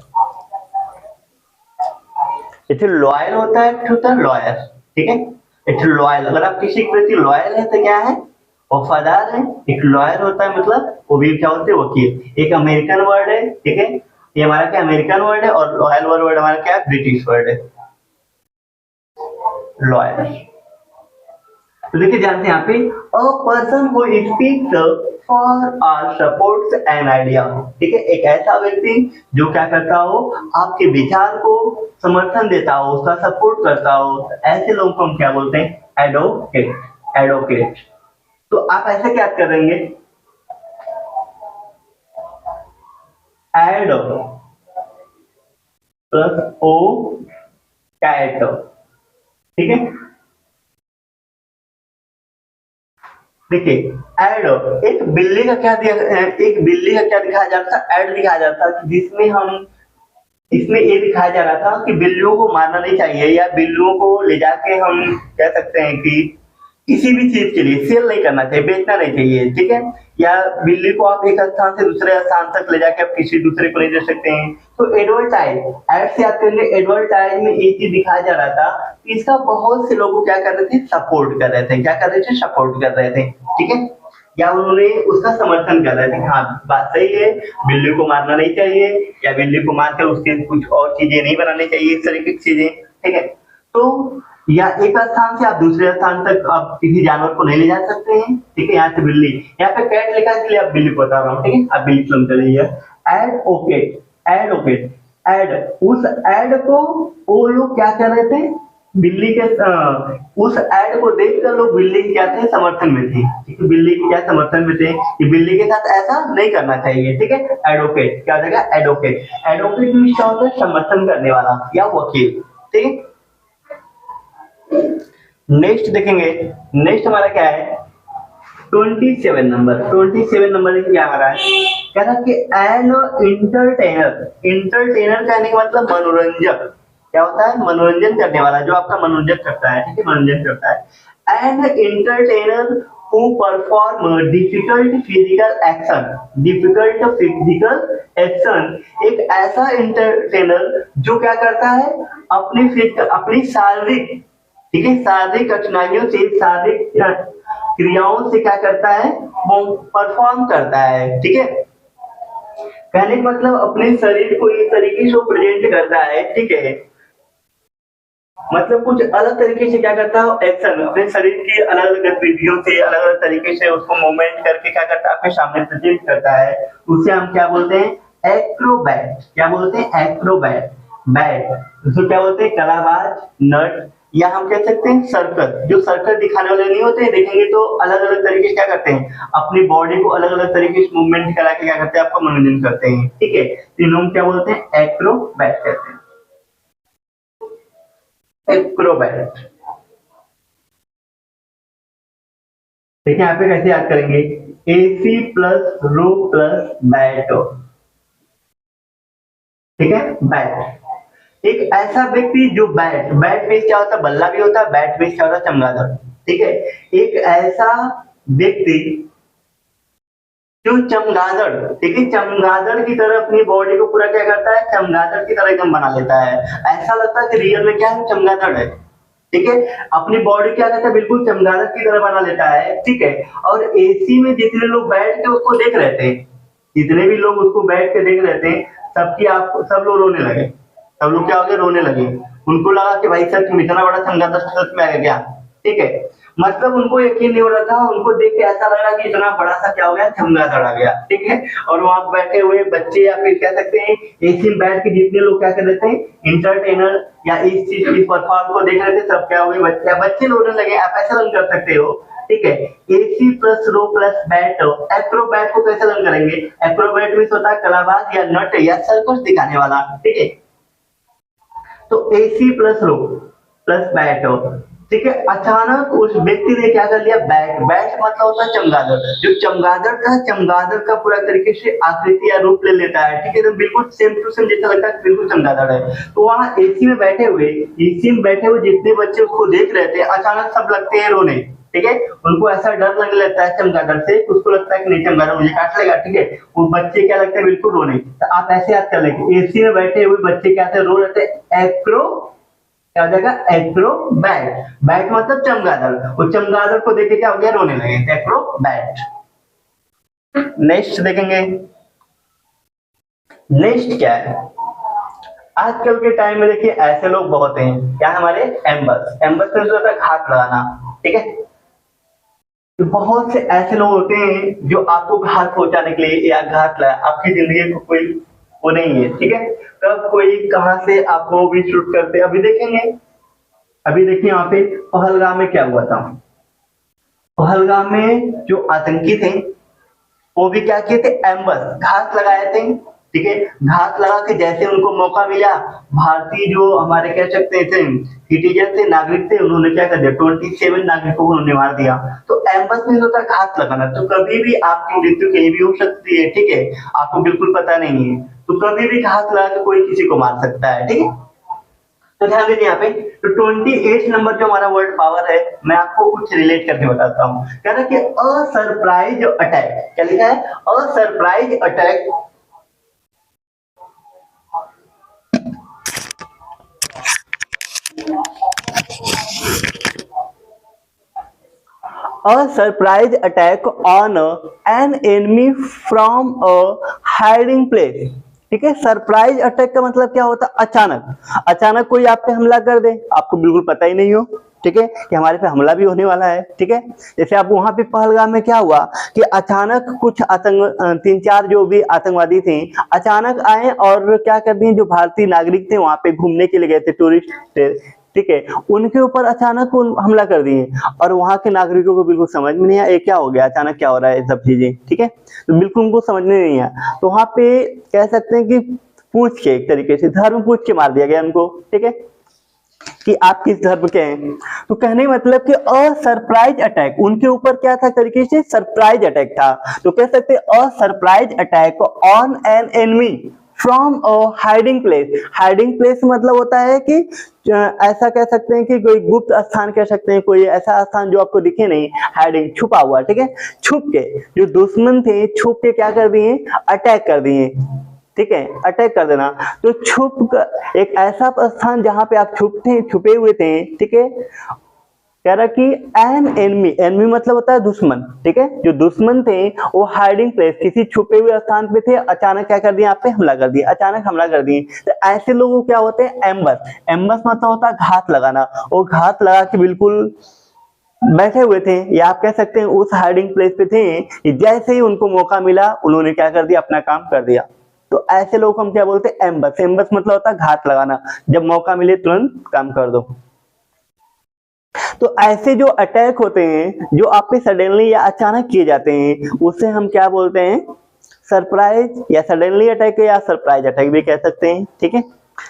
इट लॉयल होता है, होता है लॉयर, ठीक है, इट लॉयल। अगर आप किसी के प्रति लॉयल है तो क्या है? वफादार है। एक लॉयर होता है मतलब वो भी क्या होते हैं? वकील। एक अमेरिकन वर्ड है, ठीक है, ये हमारा क्या अमेरिकन वर्ड है, और लॉयल वर्ड हमारा क्या है? ब्रिटिश वर्ड है, लॉयर। तो देखिए ध्यान से यहाँ पे a person who speaks for और सपोर्ट्स एन आइडिया, ठीक है, एक ऐसा व्यक्ति जो क्या करता हो? आपके विचार को समर्थन देता हो, उसका सपोर्ट करता हो, ऐसे लोगों को हम क्या बोलते हैं? एडवोकेट। एडवोकेट। तो आप ऐसे क्या करेंगे? एड प्लस ओ कैट, ठीक है, देखिए ऐड, एक बिल्ली का क्या दिया, एक बिल्ली का क्या दिखाया जा रहा था, ऐड दिखाया जा रहा था, जिसमें हम इसमें ये दिखाया जा रहा था कि बिल्लियों को मारना नहीं चाहिए या बिल्लियों को ले जाके हम कह सकते हैं कि किसी भी चीज के लिए सेल नहीं करना चाहिए, बेचना नहीं चाहिए, ठीक है। या बिल्ली को आप एक स्थान से दूसरे स्थान तक ले जाके आप किसी दूसरे को नहीं दे सकते हैं। तो एडवर्टाइज, ऐड से याद करेंगे, एडवर्टाइज में एक चीज दिखाया जा रहा था कि इसका बहुत से लोग क्या कर रहे थे, सपोर्ट कर रहे थे, क्या कर रहे थे, सपोर्ट कर रहे थे, ठीक है। या उन्होंने उसका समर्थन कर रहे थे, हाँ बात सही है, बिल्ली को मारना नहीं चाहिए या बिल्ली को मारकर उसके कुछ और चीजें नहीं बनानी चाहिए, इस तरीके की चीजें, ठीक है। तो या एक स्थान से आप दूसरे स्थान तक आप किसी जानवर को नहीं ले जा सकते हैं, ठीक है। यहाँ से बिल्ली, यहाँ पे कैट लिखा है इसलिए आप बिल्ली को बता रहा हूँ, ठीक है। आप बिल्ली समझ लीजिए। Ad okay, ad okay, ad, उस एड को वो लोग क्या कर रहे थे, बिल्ली के उस एड को देखकर लोग बिल्ली के क्या थे, समर्थन में थे, ठीक है। बिल्ली के क्या समर्थन में थे कि बिल्ली के साथ ऐसा नहीं करना चाहिए, ठीक है। एडवोकेट क्या हो जाएगा, एडवोकेट, एडवोकेट मींस क्या होता है, समर्थन करने वाला या वकील, ठीक है। नेक्स्ट देखेंगे, नेक्स्ट हमारा क्या है 27 नंबर, 27 नंबर क्या आ रहा है, कह रहा कि एन इंटरटेनर, इंटरटेनर कहने का मतलब मनोरंजक, क्या होता है, मनोरंजन करने वाला, जो आपका मनोरंजन करता है, ठीक है, मनोरंजन करता है। An entertainer who perform difficult physical action, difficult physical action, एक ऐसा इंटरटेनर जो क्या करता है, अपनी शारीरिक, ठीक है, शारीरिक कठिनाइयों से, शारीरिक क्रियाओं से क्या करता है, वो परफॉर्म करता है, ठीक है। कहने का मतलब अपने शरीर को इस तरीके से प्रेजेंट करता है, ठीक है, मतलब कुछ अलग तरीके से क्या करता है, एक्शन अपने शरीर की अलग अलग गतिविधियों से अलग अलग तरीके से उसको मूवमेंट करके क्या करता है, आपके सामने प्रेजेंट करता है, उसे हम क्या बोलते हैं, एक्रोबैट, क्या बोलते हैं, एक्रोबैट, बैट, उसको क्या बोलते हैं, कलाबाज, नट, या हम कह सकते हैं सर्कस, जो सर्कस दिखाने वाले नहीं होते, देखेंगे तो अलग अलग तरीके से क्या करते हैं, अपनी बॉडी को अलग अलग तरीके से मूवमेंट करा के क्या करते हैं, आपका मनोरंजन करते हैं, ठीक है। तीनों क्या बोलते हैं, एक्रोबैट कहते हैं, एक्रोबैट, देखिए यहाँ पे कैसे याद करेंगे, AC प्लस रो प्लस बैट, ठीक है, बैट, एक ऐसा व्यक्ति जो बैट, बैट में क्या होता है, बल्ला भी होता है, बैट में क्या होता है, चमगादड़, ठीक है। एक ऐसा व्यक्ति जो चमगादड़, ठीक है, चमगादड़ की तरह अपनी बॉडी को पूरा क्या करता है, चमगादड़ की तरह एकदम बना लेता है, ऐसा लगता है कि रियल में क्या है, चमगादड़ है, ठीक है। अपनी बॉडी क्या करता है, बिल्कुल चमगादड़ की तरह बना लेता है, ठीक है। और AC में जितने लोग बैठ के उसको देख रहे थे, जितने भी लोग उसको बैठ के देख रहे थे, सब लोग रोने लगे, सब लोग क्या हो गए, रोने लगे, उनको लगा कि भाई सच में इतना बड़ा चमगादड़ सच में आ गया, ठीक है। मतलब उनको यकीन नहीं हो रहा था, उनको देख के ऐसा लगा कि इतना बड़ा सा क्या हो गया, चमगादड़ आ गया, ठीक है। और वहां बैठे हुए बच्चे या फिर कह सकते हैं AC में बैठ के जितने लोग क्या कर रहे थे, इंटरटेनर या इस चीज की परफॉर्म को देख रहे थे, सब क्या हो गए, बच्चे रोने लगे, आप ऐसा रन कर सकते हो, ठीक है। AC प्लस रो प्लस बैट, एक्रोबैट को कैसे रन करेंगे, एक्रोबैट में होता है कलाबाज या नट या सर्कस दिखाने वाला, ठीक है। तो AC प्लस रो प्लस बैट, ठीक है। अचानक उस व्यक्ति ने क्या कर लिया, बैट, बैट मतलब होता है चमगादड़, जो चमगादड़ था, चमगादड़ का पूरा तरीके से आकृति या रूप ले लेता है, ठीक है, तो बिल्कुल सेम टू सेम जैसा लगता है बिल्कुल चमगादड़ है। तो वहां AC में बैठे हुए जितने बच्चे उसको देख रहे थे, अचानक सब लगते हैं रोने, ठीक है। उनको ऐसा डर लगने लगता है चमगादड़ से, उसको लगता है कि नहीं चमगादड़ मुझे काट लेगा, ठीक है। वो बच्चे क्या लगता है, बिल्कुल रोने। तो आप ऐसे याद कर लेंगे, AC में बैठे हुए बच्चे क्या थे, रो रहे थे, एक्रो क्या हो जाएगा, एक्रोबैट, बैट मतलब चमगादड़, वो चमगादड़ को देख के क्या हो गया, रोने लगे, एक्रोबैट। नेक्स्ट देखेंगे, नेक्स्ट क्या है, आजकल के टाइम में देखिए ऐसे लोग बहुत हैं, क्या हमारे एम्बस, एम्बस में होता है घात लगाना, ठीक है। तो बहुत से ऐसे लोग होते हैं जो आपको घात पहुंचाने के लिए या घात लगा, आपकी जिंदगी को कोई वो नहीं है, ठीक है। कब कोई कहां से आपको भी शूट करते, अभी देखेंगे, अभी देखिए यहाँ पे पहलगाम में क्या हुआ था, पहलगाम में जो आतंकी थे वो भी क्या किए थे, एम्बस, घात लगाए थे, ठीक है। घात लगा के जैसे उनको मौका मिला, भारतीय जो हमारे कह सकते थे सिटीजन थे, नागरिक थे, उन्होंने क्या कर दिया, 27 नागरिकों को उन्होंने मार दिया। तो एम्बस मीन होता है घात लगाना। तो कभी भी आपकी मृत्यु कहीं भी हो सकती है, ठीक है, आपको बिल्कुल पता नहीं है, तो कभी भी घात लगा के कोई किसी को मार सकता है, ठीक है। तो ध्यान दीजिए यहाँ पे, तो 28 नंबर जो हमारा वर्ड पावर है, मैं आपको कुछ रिलेट करके बताता हूँ। कह रहा है कि अ सरप्राइज अटैक, क्या लिखा है, a surprise attack a surprise attack on an enemy from a hiding place। ठीक है, सरप्राइज अटैक का मतलब क्या होता है, अचानक, अचानक कोई आप पे हमला कर दे, आपको बिल्कुल पता ही नहीं हो, ठीक है, कि हमारे पे हमला भी होने वाला है, ठीक है। जैसे आप वहां पे पहलगाम में क्या हुआ कि अचानक कुछ आतंक 3-4 जो भी आतंकवादी थे अचानक आए और क्या कर दिए, जो भारतीय नागरिक थे वहां पे घूमने के लिए गए थे, टूरिस्ट, ठीक है, उनके ऊपर अचानक हमला कर दिए और वहां के नागरिकों को बिल्कुल समझ में नहीं आया ये क्या हो गया, अचानक क्या हो रहा है, सब चीजें, ठीक है, तो बिल्कुल उनको समझ में नहीं आया। तो वहां पे कह सकते हैं कि पूछ के, एक तरीके से धर्म पूछ के मार दिया गया उनको, ठीक है, कि आप किस धर्म के हैं। तो कहने का मतलब कि अ सरप्राइज अटैक, उनके ऊपर क्या था, तरीके से सरप्राइज अटैक था। तो कह सकते हैं a surprise attack on an enemy from a hiding place. Hiding place मतलब होता है कि ऐसा कह सकते हैं कि कोई गुप्त स्थान कह सकते हैं, कोई ऐसा स्थान जो आपको दिखे नहीं, हाइडिंग, छुपा हुआ, ठीक है, छुप के जो दुश्मन थे छुप के क्या कर दिए, अटैक कर दिए, ठीक है, अटैक कर देना। तो छुप एक ऐसा स्थान जहां पे आप छुपे हुए थे, ठीक है, कह रहा कि एन एनिमी, एनिमी मतलब होता है दुश्मन, ठीक है, जो दुश्मन थे वो हाइडिंग प्लेस, किसी छुपे हुए स्थान पे थे, अचानक क्या कर दिया, आप पे हमला कर दिया, अचानक हमला कर दिए। तो ऐसे लोगों क्या होते हैं, एम्बस, एम्बस मतलब होता है घात लगाना, वो घात लगा के बिल्कुल बैठे हुए थे, या आप कह सकते हैं उस हाइडिंग प्लेस पे थे, जैसे ही उनको मौका मिला उन्होंने क्या कर दिया, अपना काम कर दिया। तो ऐसे लोग हम क्या बोलते हैं, एम्बस। एम्बस मतलब होता है घात लगाना, जब मौका मिले तुरंत काम कर दो। तो ऐसे जो अटैक होते हैं जो आप पे सडनली या अचानक किए जाते हैं, उसे हम क्या बोलते हैं, सरप्राइज, या सडनली अटैक, या सरप्राइज अटैक भी कह सकते हैं, ठीक है।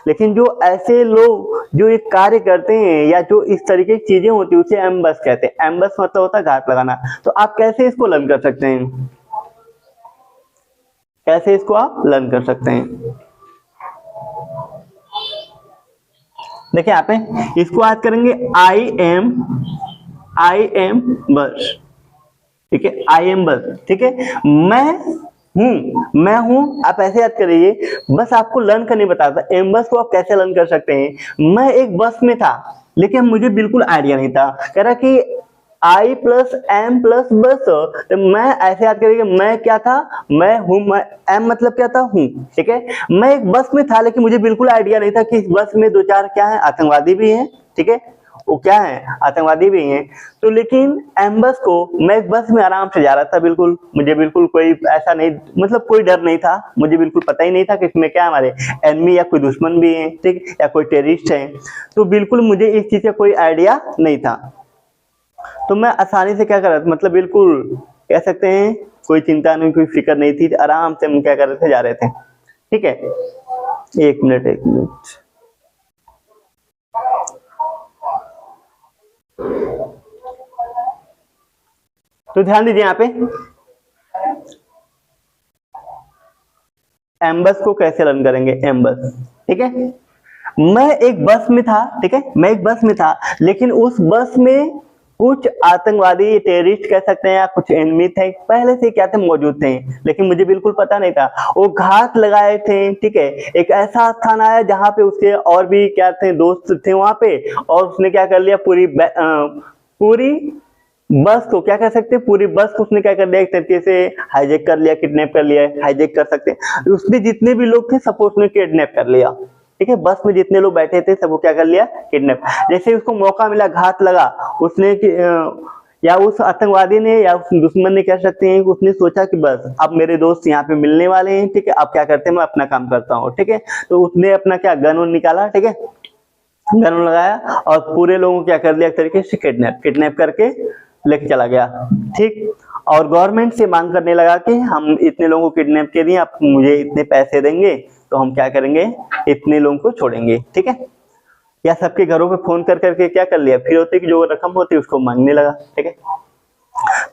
लेकिन जो ऐसे लोग जो एक कार्य करते हैं या जो इस तरीके की चीजें होती है उसे एम्बस कहते हैं। एम्बस मतलब होता है घात लगाना। तो आप कैसे इसको लर्न कर सकते हैं, कैसे इसको आप लर्न कर सकते हैं, देखिए यहाँ पे इसको आज करेंगे आई एम बस, ठीक है, आई एम बस, ठीक है, मैं हूं, आप ऐसे याद करिए, बस आपको लर्न करने बताता। एम बस को आप कैसे लर्न कर सकते हैं, मैं एक बस में था लेकिन मुझे बिल्कुल आइडिया नहीं था, कह रहा कि आई प्लस एम प्लस बस, तो मैं ऐसे याद करिए, मैं क्या था, मैं हूं, मैं एम मतलब क्या था, हूं, ठीक है, मैं एक बस में था लेकिन मुझे बिल्कुल आइडिया नहीं था कि इस बस में 2-4 क्या है, आतंकवादी भी हैं, ठीक है, वो क्या है, आतंकवादी भी हैं। तो लेकिन एम्बस को, मैं एक बस में आराम से जा रहा था, बिल्कुल मुझे बिल्कुल कोई ऐसा नहीं, मतलब कोई डर नहीं था, मुझे बिल्कुल पता ही नहीं था कि इसमें क्या हमारे एनिमी या कोई दुश्मन भी है, ठीक, या कोई टेररिस्ट है, तो बिल्कुल मुझे इस चीज का कोई आइडिया नहीं था। तो मैं आसानी से क्या कर रहा था, मतलब बिल्कुल कह सकते हैं कोई चिंता नहीं, कोई फिक्र नहीं थी, आराम से हम क्या कर रहे थे, जा रहे थे, ठीक है। एक मिनट तो ध्यान दीजिए यहाँ पे, एम्बस को कैसे रन करेंगे, एम्बस, ठीक है, मैं एक बस में था, ठीक है, मैं एक बस में था लेकिन उस बस में कुछ आतंकवादी, टेररिस्ट कह सकते हैं, या कुछ एनिमी थे, पहले से क्या थे, मौजूद थे, लेकिन मुझे बिल्कुल पता नहीं था। वो घात लगाए थे, ठीक है, एक ऐसा स्थान आया जहां पे उसके और भी क्या थे, दोस्त थे वहां पे, और उसने क्या कर लिया, पूरी बस को क्या कह सकते हैं, पूरी बस को उसने क्या कर लिया, एक तरीके से हाईजैक कर लिया, किडनैप कर लिया, हाईजैक कर सकते हैं, उसने जितने भी लोग थे सबको उसने किडनैप कर लिया, ठीक है, बस में जितने लोग बैठे थे सबको क्या कर लिया, किडनैप। जैसे उसको मौका मिला, घात लगा, उसने या उस आतंकवादी ने या उस दुश्मन ने कह सकते हैं, उसने सोचा कि बस अब मेरे दोस्त यहाँ पे मिलने वाले हैं, ठीक है, अब क्या करते हैं, मैं अपना काम करता हूँ, ठीक है, तो उसने अपना क्या गन निकाला, ठीक है, गन लगाया और पूरे लोगों को क्या कर लिया, एक तरीके से किडनैप करके लेके चला गया, ठीक। और गवर्नमेंट से मांग करने लगा कि हम इतने लोगों को किडनैप के दिए, आप मुझे इतने पैसे देंगे तो हम क्या करेंगे, इतने लोगों को छोड़ेंगे, ठीक है। या सबके घरों पे फोन कर करके क्या कर लिया, फिरौती की जो रकम होती है उसको मांगने लगा, ठीक है।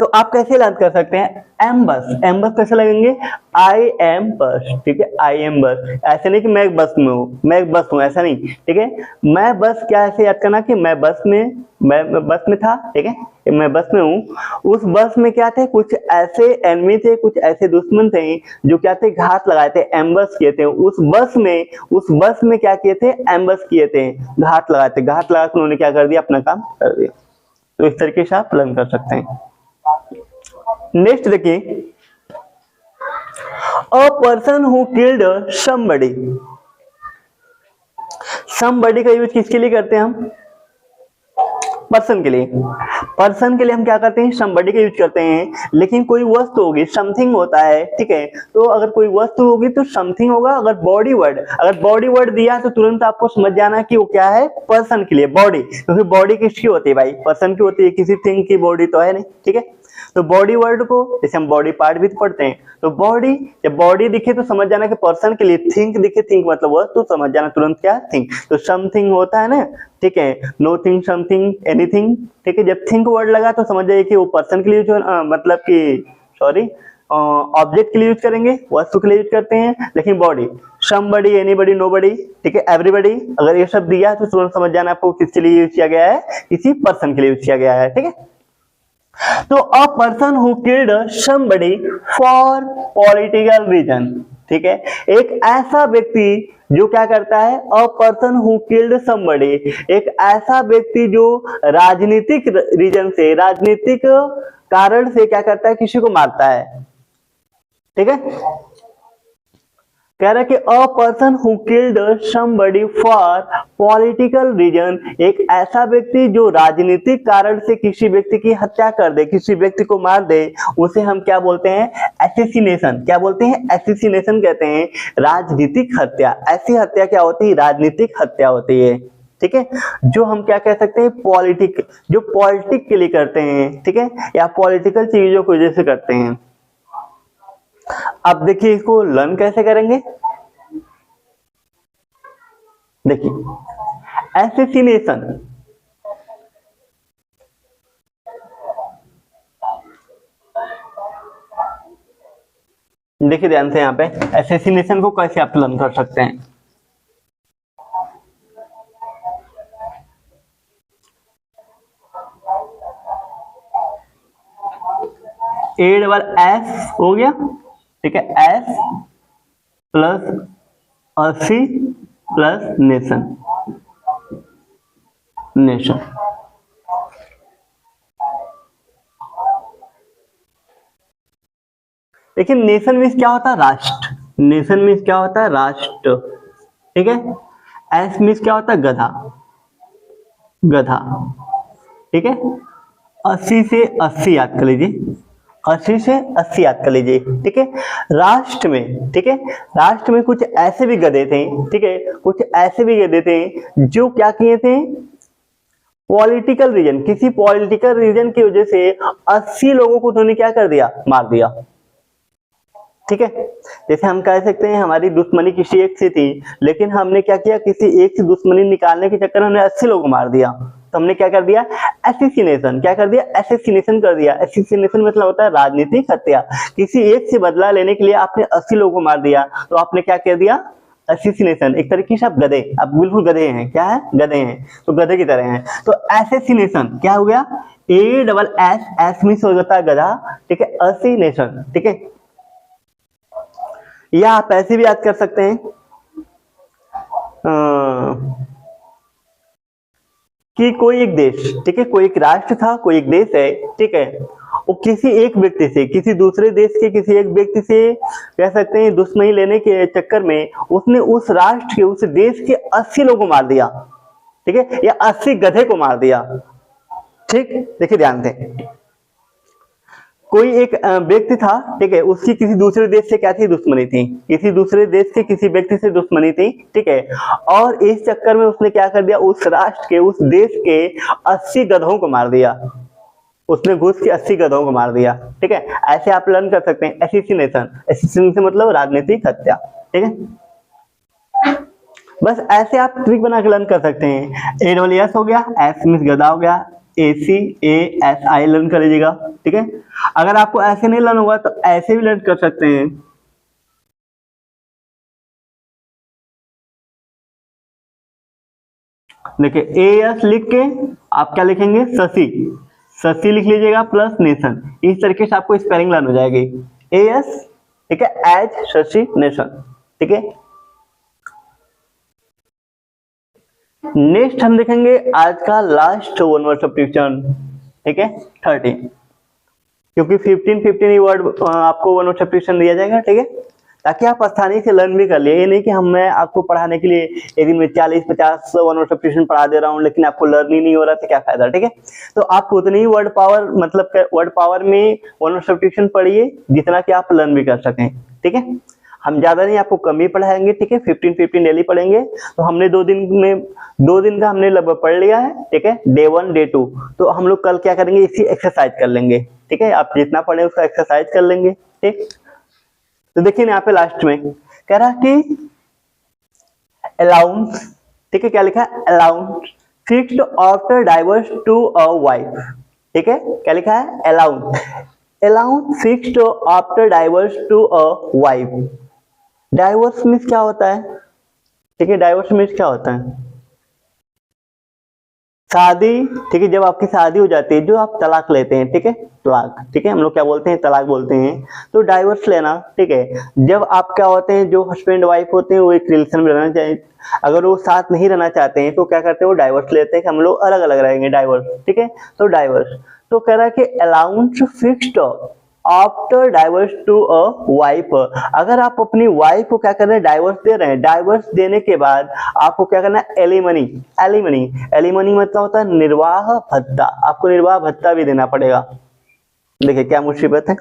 तो आप कैसे याद कर सकते हैं, एम बस, एम बस कैसे लगेंगे, आई एम बस, ठीक है, आई एम बस। ऐसे नहीं कि मैं एक बस में हूँ, मैं एक बस हूँ, ऐसा नहीं, ठीक है। मैं बस क्या ऐसे याद करना कि मैं बस में था, ठीक है, मैं बस में हूँ। उस बस में क्या थे, कुछ ऐसे एनिमी थे, कुछ ऐसे दुश्मन थे जो क्या थे, घात लगाए थे, एम्बस किए थे उस बस में क्या किए थे, एम्बस किए थे, घात लगाए थे, घात लगा के उन्होंने क्या कर दिया, अपना काम कर दिया। तो इस तरीके से आप लर्न कर सकते हैं। नेक्स्ट देखिए, अ person who killed somebody. Somebody का यूज किसके लिए करते हैं हम, पर्सन के लिए। पर्सन के लिए हम क्या करते हैं, समबडी का यूज करते हैं। लेकिन कोई वस्तु होगी, समथिंग होता है, ठीक है। तो अगर कोई वस्तु होगी तो समथिंग होगा। अगर बॉडी वर्ड दिया तो तुरंत आपको समझ जाना कि वो क्या है, पर्सन के लिए बॉडी। क्योंकि बॉडी किसकी होती है भाई, पर्सन की होती है, किसी थिंग की बॉडी तो है नहीं, ठीक है। तो बॉडी वर्ड को जैसे हम बॉडी पार्ट भी पढ़ते हैं, तो बॉडी, जब बॉडी दिखे तो समझ जाना कि पर्सन के लिए, थिंक दिखे, थिंक मतलब वस्तु, तो समझ जाना तुरंत क्या, थिंक। तो समथिंग होता है ना, ठीक है, नो थिंग, समथिंग, एनीथिंग, ठीक है। जब थिंक वर्ड लगा तो समझ जाइए कि वो पर्सन के लिए मतलब कि सॉरी ऑब्जेक्ट के लिए यूज करेंगे, वस्तु के लिए यूज करते हैं। लेकिन बॉडी, समबडी, एनीबडी, नोबडी, ठीक है, एवरीबडी, अगर ये सब दिया है तो तुरंत समझ जाना आपको किसके लिए यूज किया गया है, किसी पर्सन के लिए यूज किया गया है, ठीक है। तो a person who killed somebody for political reason, ठीक है। एक ऐसा व्यक्ति जो क्या करता है, a person who killed somebody, एक ऐसा व्यक्ति जो राजनीतिक रीजन से, राजनीतिक कारण से क्या करता है, किसी को मारता है, ठीक है। कह रहा है कि a person who killed somebody for political reason, एक ऐसा व्यक्ति जो राजनीतिक कारण से किसी व्यक्ति की हत्या कर दे, किसी व्यक्ति को मार दे, उसे हम क्या बोलते हैं, एसेसिनेशन। क्या बोलते हैं, एसेसिनेशन कहते हैं, राजनीतिक हत्या। ऐसी हत्या क्या होती है, राजनीतिक हत्या होती है, ठीक है। जो हम क्या कह सकते हैं, पॉलिटिक, जो पॉलिटिक के लिए करते हैं, ठीक है, या पॉलिटिकल चीजों की वजह से करते हैं। अब देखिए इसको लर्न कैसे करेंगे, देखिए एसेसिनेशन, देखिए ध्यान से, यहाँ पे एसेसिनेशन को कैसे आप लर्न कर सकते हैं। ए डबल एस हो गया, ठीक है, एस प्लस अस्सी प्लस नेशन, नेशन। लेकिन नेशन मीन्स क्या होता है, राष्ट्र। नेशन मीन्स क्या होता है, राष्ट्र, ठीक है। एस मीन्स क्या होता है, गधा, गधा, ठीक है। 80 से 80 याद कर लीजिए, 80 से 80 याद कर लीजिए, ठीक है। राष्ट्र में, ठीक है, राष्ट्र में कुछ ऐसे भी गधे थे, ठीक है, कुछ ऐसे भी गधे थे जो क्या किए थे, पॉलिटिकल रीजन, किसी पॉलिटिकल रीजन की वजह से 80 लोगों को उन्होंने क्या कर दिया, मार दिया, ठीक है। जैसे हम कह सकते हैं हमारी दुश्मनी किसी एक से थी, लेकिन हमने क्या किया, किसी एक से दुश्मनी निकालने के चक्कर में हमने 80 लोगों को मार दिया। तो हमने क्या कर दिया, एसेसिनेशन, क्या कर दिया, एसेसिनेशन कर दिया। एसेसिनेशन मतलब होता है राजनीतिक हत्या। किसी एक से बदला लेने के लिए आपने 80 लोगों को मार दिया, तो आपने क्या कर दिया, एसेसिनेशन। एक तरीके से आप गधे, आप बिल्कुल गधे हैं, क्या है, गधे हैं, तो गधे की तरह हैं। तो एसेसिनेशन क्या हो गया, A double S, S means हो जाता है गधा, ठीक है, एसेसिनेशन, ठीक है। या आप ऐसे भी याद कर सकते हैं कि कोई एक देश, ठीक है, कोई एक राष्ट्र था, कोई एक देश है, ठीक है, वो किसी एक व्यक्ति से, किसी दूसरे देश के किसी एक व्यक्ति से कह सकते हैं दुश्मनी लेने के चक्कर में उसने उस राष्ट्र के, उस देश के 80 लोगों को मार दिया, ठीक है, या 80 गधे को मार दिया, ठीक। देखिए ध्यान से, कोई एक व्यक्ति था, ठीक है, उसकी किसी दूसरे देश से क्या थी, दुश्मनी थी, किसी दूसरे देश के किसी व्यक्ति से दुश्मनी थी, ठीक है, और इस चक्कर में उसने क्या कर दिया, उस राष्ट्र के, उस देश के 80 गधों को मार दिया, उसने घुस के 80 गधों को मार दिया। ठीक है, ऐसे आप लर्न कर सकते हैं एसिसिनेशन। एसिसिनेशन मतलब राजनीतिक हत्या। ठीक है, बस ऐसे आप ट्रिक बना के लर्न कर सकते हैं। एडोलियस हो गया, एस मींस गधा हो गया, ACASI लर्न कर लीजिएगा। ठीक है, अगर आपको ऐसे नहीं लर्न होगा तो ऐसे भी लर्न कर सकते हैं। देखिए AS लिख के आप क्या लिखेंगे, शशि, शशि लिख लीजिएगा प्लस नेशन। इस तरीके से आपको स्पेलिंग लर्न हो जाएगी AS। ठीक है, एज शशि नेशन। ठीक है, नेक्स्ट हम देखेंगे आज का लास्ट वन वर्ड सब्स्टिट्यूशन। ठीक है, 30, क्योंकि 15 ही वर्ड आपको वन वर्ड सब्स्टिट्यूशन दिया जाएगा। ठीक है, ताकि आप आसानी से लर्न भी कर लिए। ये नहीं कि मैं आपको पढ़ाने के लिए एक दिन में 40-50 वन वर्ड सब्स्टिट्यूशन पढ़ा दे रहा हूँ लेकिन आपको लर्न ही नहीं हो रहा तो क्या फायदा। ठीक है, तो आप उतनी ही वर्ड पावर मतलब वर्ड पावर में वन वर्ड सब्स्टिट्यूशन पढ़िए जितना कि आप लर्न भी कर सकें। ठीक है, हम ज्यादा नहीं आपको कम ही पढ़ाएंगे। ठीक है, 15 डेली पढ़ेंगे। तो हमने 2 दिन का हमने लगभग पढ़ लिया है। ठीक है, डे 1 डे 2। तो हम लोग कल क्या करेंगे, इसी एक्सरसाइज कर लेंगे। ठीक है, आप जितना पढ़े उसका एक्सरसाइज कर लेंगे। ठीक, तो देखिए यहाँ पे लास्ट में कह रहा है कि अलाउंस। ठीक है, क्या लिखा है, allowance fixed after divorce to a wife. ठीक है, क्या लिखा है, allowance, allowance fixed after divorce to a wife. Divorce means क्या होता है। ठीक है, डाइवोर्स मीन्स क्या होता है, शादी। ठीक है, जब आपकी शादी हो जाती है, जो आप तलाक लेते हैं। ठीक है, तलाक। ठीक है, हम लोग क्या बोलते हैं, तलाक बोलते हैं। तो डाइवोर्स लेना। ठीक है, जब आप क्या होते हैं, जो हस्बैंड वाइफ होते हैं वो एक रिलेशन में रहना चाहिए, अगर वो साथ नहीं रहना चाहते हैं तो क्या करते हैं, वो डाइवोर्स लेते हैं कि हम लोग अलग अलग रहेंगे, डाइवोर्स। ठीक है, तो डाइवोर्स। तो कह रहा है कि allowance fixed after divorce to a wife. अगर आप अपनी वाइफ को क्या कर रहे हैं, डाइवर्स दे रहे हैं, डाइवर्स देने के बाद आपको क्या करना है, एलिमनी। एलिमनी, एलिमनी मतलब होता है निर्वाह भत्ता। आपको निर्वाह भत्ता भी देना पड़ेगा। देखिए क्या मुसीबत है,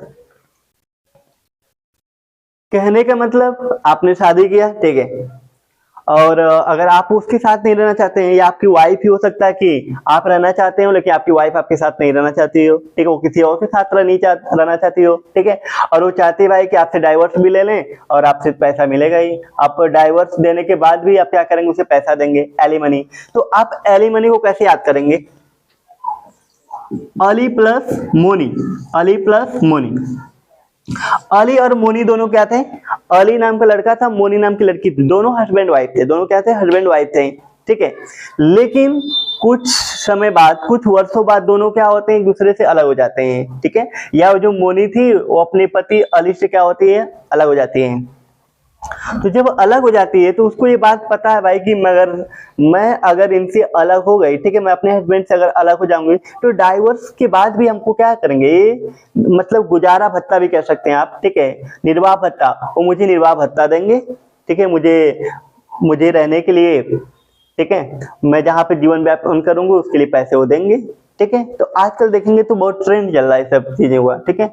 कहने का मतलब आपने शादी किया। ठीक है, और अगर आप उसके साथ नहीं रहना चाहते हैं, या आपकी वाइफ ही हो सकता है कि आप रहना चाहते हो लेकिन आपकी वाइफ आपके साथ नहीं रहना चाहती हो। ठीक है, वो किसी और के साथ रहना चाहती हो। ठीक है, और वो चाहती है भाई कि आपसे डाइवोर्स भी ले लें और आपसे पैसा मिलेगा ही। आप डाइवोर्स देने के बाद भी आप क्या करेंगे, उसे पैसा देंगे, एलिमनी। तो आप एलिमनी को कैसे याद करेंगे, अली प्लस मोनी, अली प्लस मोनी। अली और मोनी दोनों क्या थे, अली नाम का लड़का था, मोनी नाम की लड़की थी, दोनों हस्बैंड वाइफ थे। दोनों क्या थे, हस्बैंड वाइफ थे। ठीक है, लेकिन कुछ समय बाद, कुछ वर्षों बाद दोनों क्या होते हैं, एक दूसरे से अलग हो जाते हैं। ठीक है, या जो मोनी थी वो अपने पति अली से क्या होती है, अलग हो जाती है। तो जब अलग हो जाती है तो उसको ये बात पता है भाई कि मैं अगर इनसे अलग हो गई, ठीक है, मैं अपने हस्बैंड से अगर अलग हो जाऊंगी तो डाइवोर्स के बाद भी हमको क्या करेंगे, मतलब गुजारा भत्ता भी कह सकते हैं आप। ठीक है, निर्वाह भत्ता, वो मुझे निर्वाह भत्ता देंगे। ठीक है, मुझे रहने के लिए, ठीक है, मैं जहाँ पे जीवन व्यापन करूंगा उसके लिए पैसे वो देंगे। ठीक है, तो आजकल देखेंगे तो बहुत ट्रेंड चल रहा है सब चीजें हुआ। ठीक है,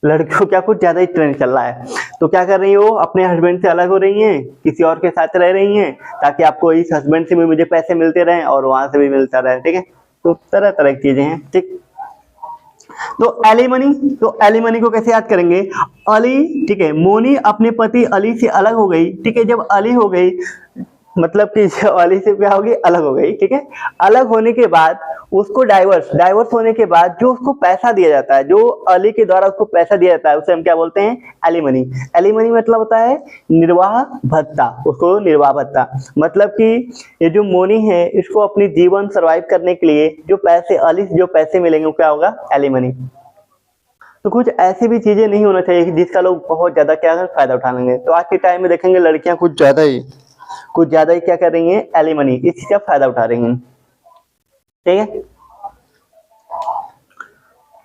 लड़कियों क्या कुछ ज्यादा ही ट्रेंड चल रहा है। तो क्या कर रही है, वो अपने हस्बैंड से अलग हो रही हैं, किसी और के साथ रह रही हैं, ताकि आपको इस हस्बैंड से भी मुझे पैसे मिलते रहें और वहां से भी मिलता रहे। ठीक है, तो तरह तरह की चीजें हैं। ठीक, तो एलिमनी को कैसे याद करेंगे, अली। ठीक है, मोनी अपने पति अली से अलग हो गई। ठीक है, जब अली हो गई मतलब कि अली से क्या होगी, अलग हो गई। ठीक है, अलग होने के बाद उसको डाइवर्स होने के बाद जो उसको पैसा दिया जाता है, जो अली के द्वारा उसको पैसा दिया जाता है, उसे हम क्या बोलते हैं, एलिमनी। एलिमनी मतलब होता है निर्वाह भत्ता, उसको निर्वाह भत्ता। मतलब कि ये जो मोनी है इसको अपनी जीवन सर्वाइव करने के लिए जो पैसे अली से जो पैसे मिलेंगे वो क्या होगा, एलिमनी। तो कुछ ऐसी भी चीजें नहीं होना चाहिए जिसका लोग बहुत ज्यादा क्या फायदा उठा लेंगे। तो आज के टाइम में देखेंगे लड़कियां कुछ ज्यादा ही क्या कर रही हैं, एलिमनी, इस चीज का फायदा उठा रही हैं। ठीक है,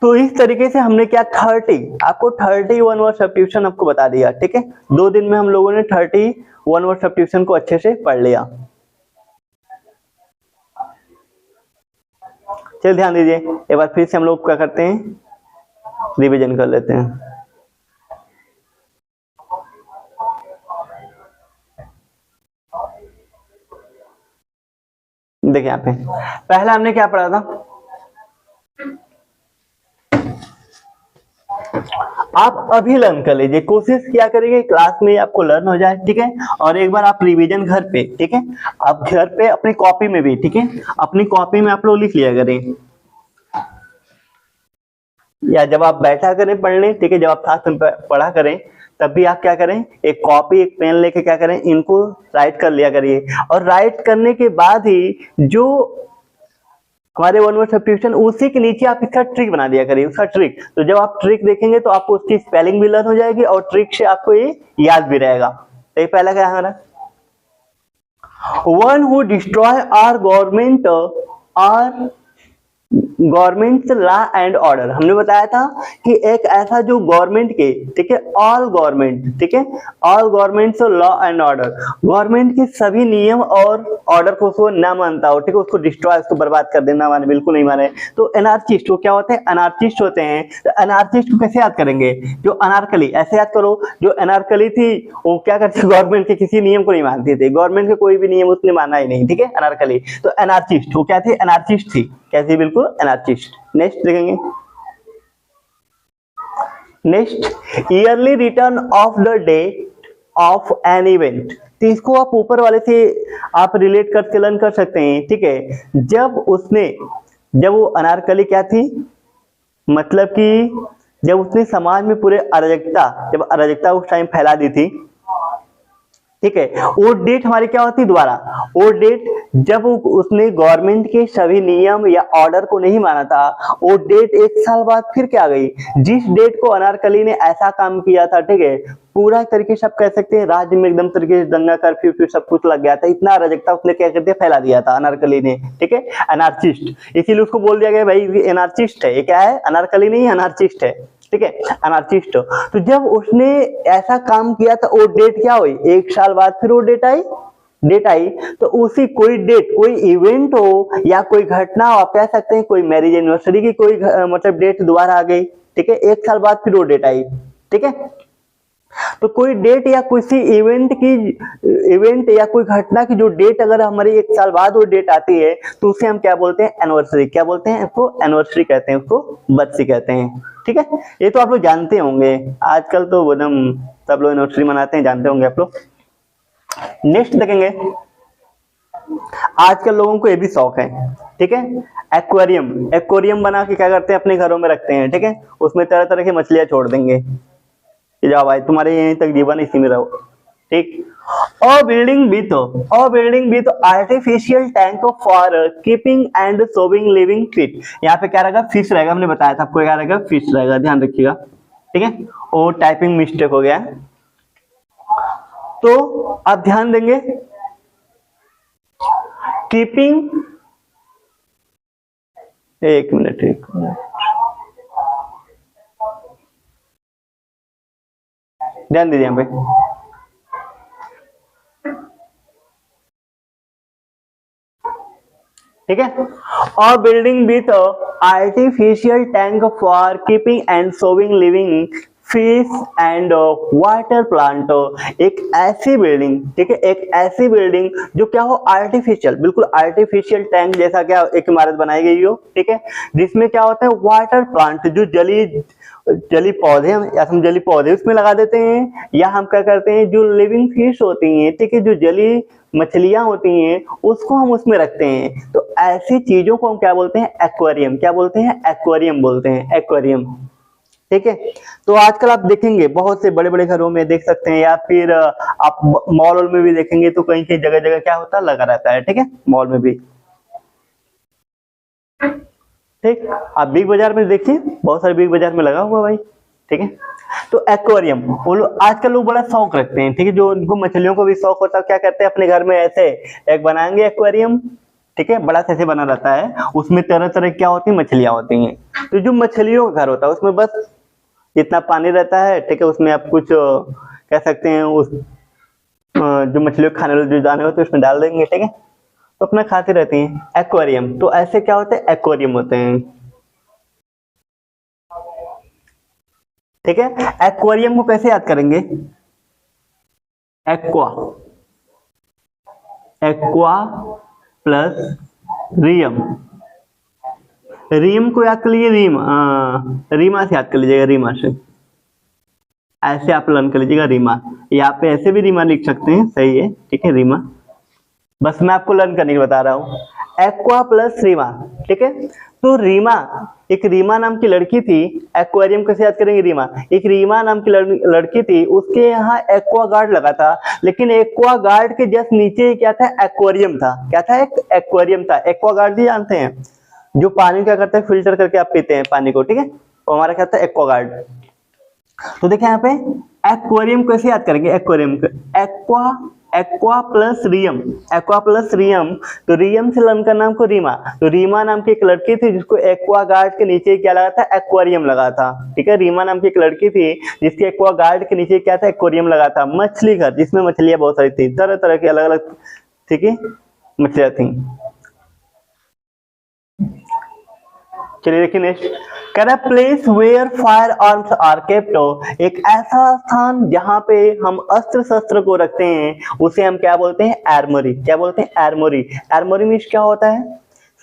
तो इस तरीके से हमने क्या 30 वन वर्ड सब्स्टिट्यूशन आपको बता दिया। ठीक है, 2 दिन में हम लोगों ने 30 वन वर्ड सब्स्टिट्यूशन को अच्छे से पढ़ लिया। चलिए ध्यान दीजिए, एक बार फिर से हम लोग क्या करते हैं, रिवीजन कर लेते हैं। देखिए यहाँ पे पहला हमने क्या पढ़ा था, आप अभी लर्न कर लीजिए, कोशिश किया करिए क्लास में आपको लर्न हो जाए, ठीक है। और एक बार आप रिवीजन घर पे, ठीक है, आप घर पे अपनी कॉपी में भी, ठीक है, अपनी कॉपी में आप लोग लिख लिया करें, या जब आप बैठा करें पढ़ने, ठीक है, जब आप साथ में पढ़ा करें तब भी आप क्या करें, एक कॉपी एक पेन लेके क्या करें, इनको राइट कर लिया करिए। और राइट करने के बाद ही जो हमारे वन वर्ड सब्स्टिट्यूशन, उसी के नीचे आप इसका ट्रिक बना दिया करिए, उसका ट्रिक। तो जब आप ट्रिक देखेंगे तो आपको उसकी स्पेलिंग भी लर्न हो जाएगी और ट्रिक से आपको ये याद भी रहेगा। तो ये पहला क्या है हमारा, one who destroy our government और गवर्नमेंट लॉ एंड ऑर्डर। हमने बताया था कि एक ऐसा जो गवर्नमेंट के, ठीक है, ऑल गवर्नमेंट, ठीक है, all government law and order, government के सभी नियम और ऑर्डर को उसको ना मानता हो, ठीक है, उसको डिस्ट्रॉय, उसको बर्बाद कर देना, माने बिल्कुल नहीं माने, तो एनार्चिस्ट, वो क्या होते हैं, अनार्चिस्ट होते हैं। तो अनार्चिस्ट को कैसे याद करेंगे, जो अनारकली, ऐसे याद करो, जो अनारकली थी वो क्या करती, गवर्नमेंट के किसी नियम को नहीं मानती थी, गवर्नमेंट के कोई भी नियम उसने माना ही नहीं, ठीक है, अनारकली। तो अनार्चिस्ट, वो क्या थी, अनार्चिस्ट थी, कैसी, बिल्कुल अनार्चिस्ट। नेक्स्ट देखेंगे, next yearly return of the date of an event. तो इसको आप ऊपर वाले से आप रिलेट करके लर्न कर सकते हैं, ठीक है। जब वो अनारकली क्या थी, मतलब कि जब उसने समाज में पूरे अराजकता, जब अराजकता उस टाइम फैला दी थी, ठीक है, वो डेट हमारी क्या होती दोबारा, वो डेट जब उसने गवर्नमेंट के सभी नियम या ऑर्डर को नहीं माना था, वो डेट एक साल बाद फिर क्या आ गई, जिस डेट को अनारकली ने ऐसा काम किया था, ठीक है, पूरा तरीके से आप कह सकते हैं राज्य में एकदम तरीके से दंगा कर्फ्यू सब कुछ लग गया था, इतना अराजकता उसने क्या कर दिया, फैला दिया था अनारकली ने, ठीक है, अनार्चिस्ट, इसीलिए उसको बोल दिया गया भाई अनार्चिस्ट है, ये क्या है, अनारकली नहीं, अनार्चिस्ट है, ठीक है, अनार्चिस्ट। तो जब उसने ऐसा काम किया था, वो डेट क्या हुई, एक साल बाद फिर वो डेट आई। तो उसी कोई डेट, कोई इवेंट हो या कोई घटना हो, आप कह सकते हैं कोई मैरिज एनिवर्सरी की कोई मतलब डेट दोबारा आ गई, ठीक है, एक साल बाद फिर वो डेट आई, ठीक है। तो कोई डेट या किसी इवेंट या कोई घटना की जो डेट अगर हमारी एक साल बाद वो डेट आती है तो उसे हम क्या बोलते हैं, एनिवर्सरी। क्या बोलते हैं उसको, एनिवर्सरी कहते हैं, उसको बरसी कहते हैं, ठीक है। ये तो आप लोग जानते होंगे, आजकल तो एकदम सब लोग एनिवर्सरी मनाते हैं, जानते होंगे आप लोग। नेक्स्ट देखेंगे, आजकल लोगों को ये भी शौक है, ठीक है, एक्वेरियम बना के क्या करते हैं, अपने घरों में रखते हैं, ठीक है, उसमें तरह तरह की मछलियां छोड़ देंगे, जाओ भाई तुम्हारे यहीं तक जीवन इसी में रहो, ठीक। और building with artificial tank for keeping and showing living fish. यहाँ पे क्या रहेगा, फिश रहेगा, हमने बताया था आपको, क्या रहेगा, फिश रहेगा, ध्यान रखिएगा, ठीक है, वो टाइपिंग मिस्टेक हो गया। तो आप ध्यान देंगे, कीपिंग, एक मिनट, ध्यान दीजिए यहाँ पे, ठीक है। और building with artificial tank for keeping and showing living fish and water plant, एक ऐसी बिल्डिंग, ठीक है, एक ऐसी बिल्डिंग जो क्या हो, आर्टिफिशियल, बिल्कुल आर्टिफिशियल टैंक जैसा क्या एक इमारत बनाई गई हो, ठीक है, जिसमें क्या होता है, वाटर प्लांट, जो जली पौधे, या हम जली पौधे उसमें लगा देते हैं, या हम क्या करते हैं, जो लिविंग फिश होती हैं, ठीक है, जो जली मछलियां होती हैं उसको हम उसमें रखते हैं। तो ऐसी चीजों को हम क्या बोलते हैं, एक्वेरियम। क्या बोलते हैं, एक्वेरियम बोलते हैं, एक्वेरियम, ठीक है। तो आजकल आप देखेंगे बहुत से बड़े बड़े घरों में देख सकते हैं, या फिर आप मॉल में भी देखेंगे, तो कहीं कहीं जगह जगह क्या होता है, लगा रहता है, ठीक है, मॉल में भी, ठीक। आप बिग बाजार में देखिए, बहुत सारे बिग बाजार में लगा हुआ भाई, ठीक है। तो एक्वेरियम, वो लोग आजकल लोग बड़ा शौक रखते हैं, ठीक है, जो उनको मछलियों को भी शौक होता है, क्या करते हैं, अपने घर में ऐसे एक बनाएंगे एक्वेरियम, ठीक है, बड़ा ऐसे बना रहता है, उसमें तरह तरह क्या होती है, मछलियां होती हैं। तो जो मछलियों का घर होता है उसमें बस इतना पानी रहता है, ठीक है, उसमें आप कुछ कह सकते हैं, उस जो मछलियों खाने वाले जो दाने होते हैं उसमें डाल देंगे, ठीक है, तो अपना खाते रहती हैं, एक्वेरियम। तो ऐसे क्या होते हैं, एक्वेरियम होते हैं, ठीक है। एक्वेरियम को कैसे याद करेंगे, एक्वा प्लस रियम, रीम को याद कर लीजिए, रीमा से याद कर लीजिएगा, रीमा से, ऐसे आप लर्न कर लीजिएगा रीमा। यहाँ पे ऐसे भी रीमा लिख सकते हैं, सही है, ठीक है रीमा। बस मैं आपको लर्न करने की बता रहा हूँ। एक्वा प्लस रीमा, ठीक है। तो रीमा, एक रीमा नाम की लड़की थी। एक्वेरियम कैसे याद करेंगे? रीमा, एक रीमा नाम की लड़की थी, उसके यहाँ एक्वा गार्ड लगा था, लेकिन एक्वा गार्ड के जस्ट नीचे क्या था? एक्वेरियम था। क्या था? एक एक्वेरियम था। एक्वा गार्ड भी जानते हैं, जो पानी क्या करता है, फिल्टर करके आप पीते हैं पानी को, ठीक है। तो हमारा क्या था? Aqua guard. तो देखिए यहाँ पे एक्वेरियम कैसे याद करेंगे? एक्वेरियम को एक्वा प्लस रियम, एक्वा प्लस रियम, तो रियम से लर्न करना हमको रीमा। तो रीमा नाम की एक लड़की थी जिसको एक्वा गार्ड के नीचे क्या लगा था? एक्वेरियम लगा था, ठीक है। रीमा नाम की एक लड़की थी जिसके एक्वा गार्ड के नीचे क्या था? एक्वेरियम लगा था। मछली घर, जिसमें मछलियां बहुत सारी थी, तरह तरह की अलग अलग, ठीक है, मछलियां थी। चलिए देखिए नेक्स्ट, कह रहा है place where firearms are kept, एक ऐसा स्थान जहां पे हम अस्त्र शस्त्र को रखते हैं उसे हम क्या बोलते हैं? आर्मरी। क्या बोलते हैं? आर्मरी। आर्मरी मीन्स क्या होता है?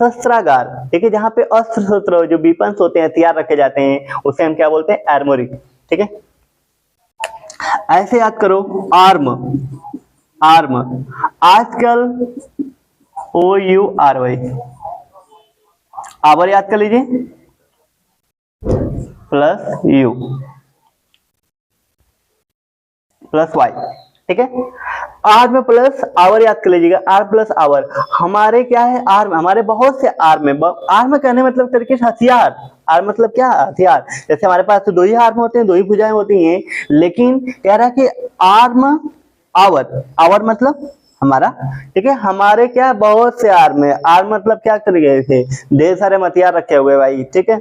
शस्त्रागार, ठीक है, जहां पे अस्त्र शस्त्र जो वेपन्स होते हैं, हथियार रखे जाते हैं, उसे हम क्या बोलते हैं? आर्मरी, ठीक है। ऐसे याद करो, आर्म, आर्म, आजकल OURY, आवर याद कर लीजिए, प्लस यू प्लस वाई, ठीक है। आर्म प्लस आवर याद कर लीजिएगा, आर प्लस आवर। हमारे क्या है? आर्म, हमारे बहुत से आर्म है। आर्म कहने मतलब तरीके से हथियार। आर्म मतलब क्या? हथियार। जैसे हमारे पास तो दो ही आर्म होते हैं, दो ही भुजाएं होती हैं, लेकिन कह रहा है कि आर्म, आवर, आवर मतलब हमारा, ठीक है। हमारे क्या? बहुत से आर्म है। आर्म मतलब क्या तरीके से? ढेर सारे हथियार रखे हुए भाई, ठीक है।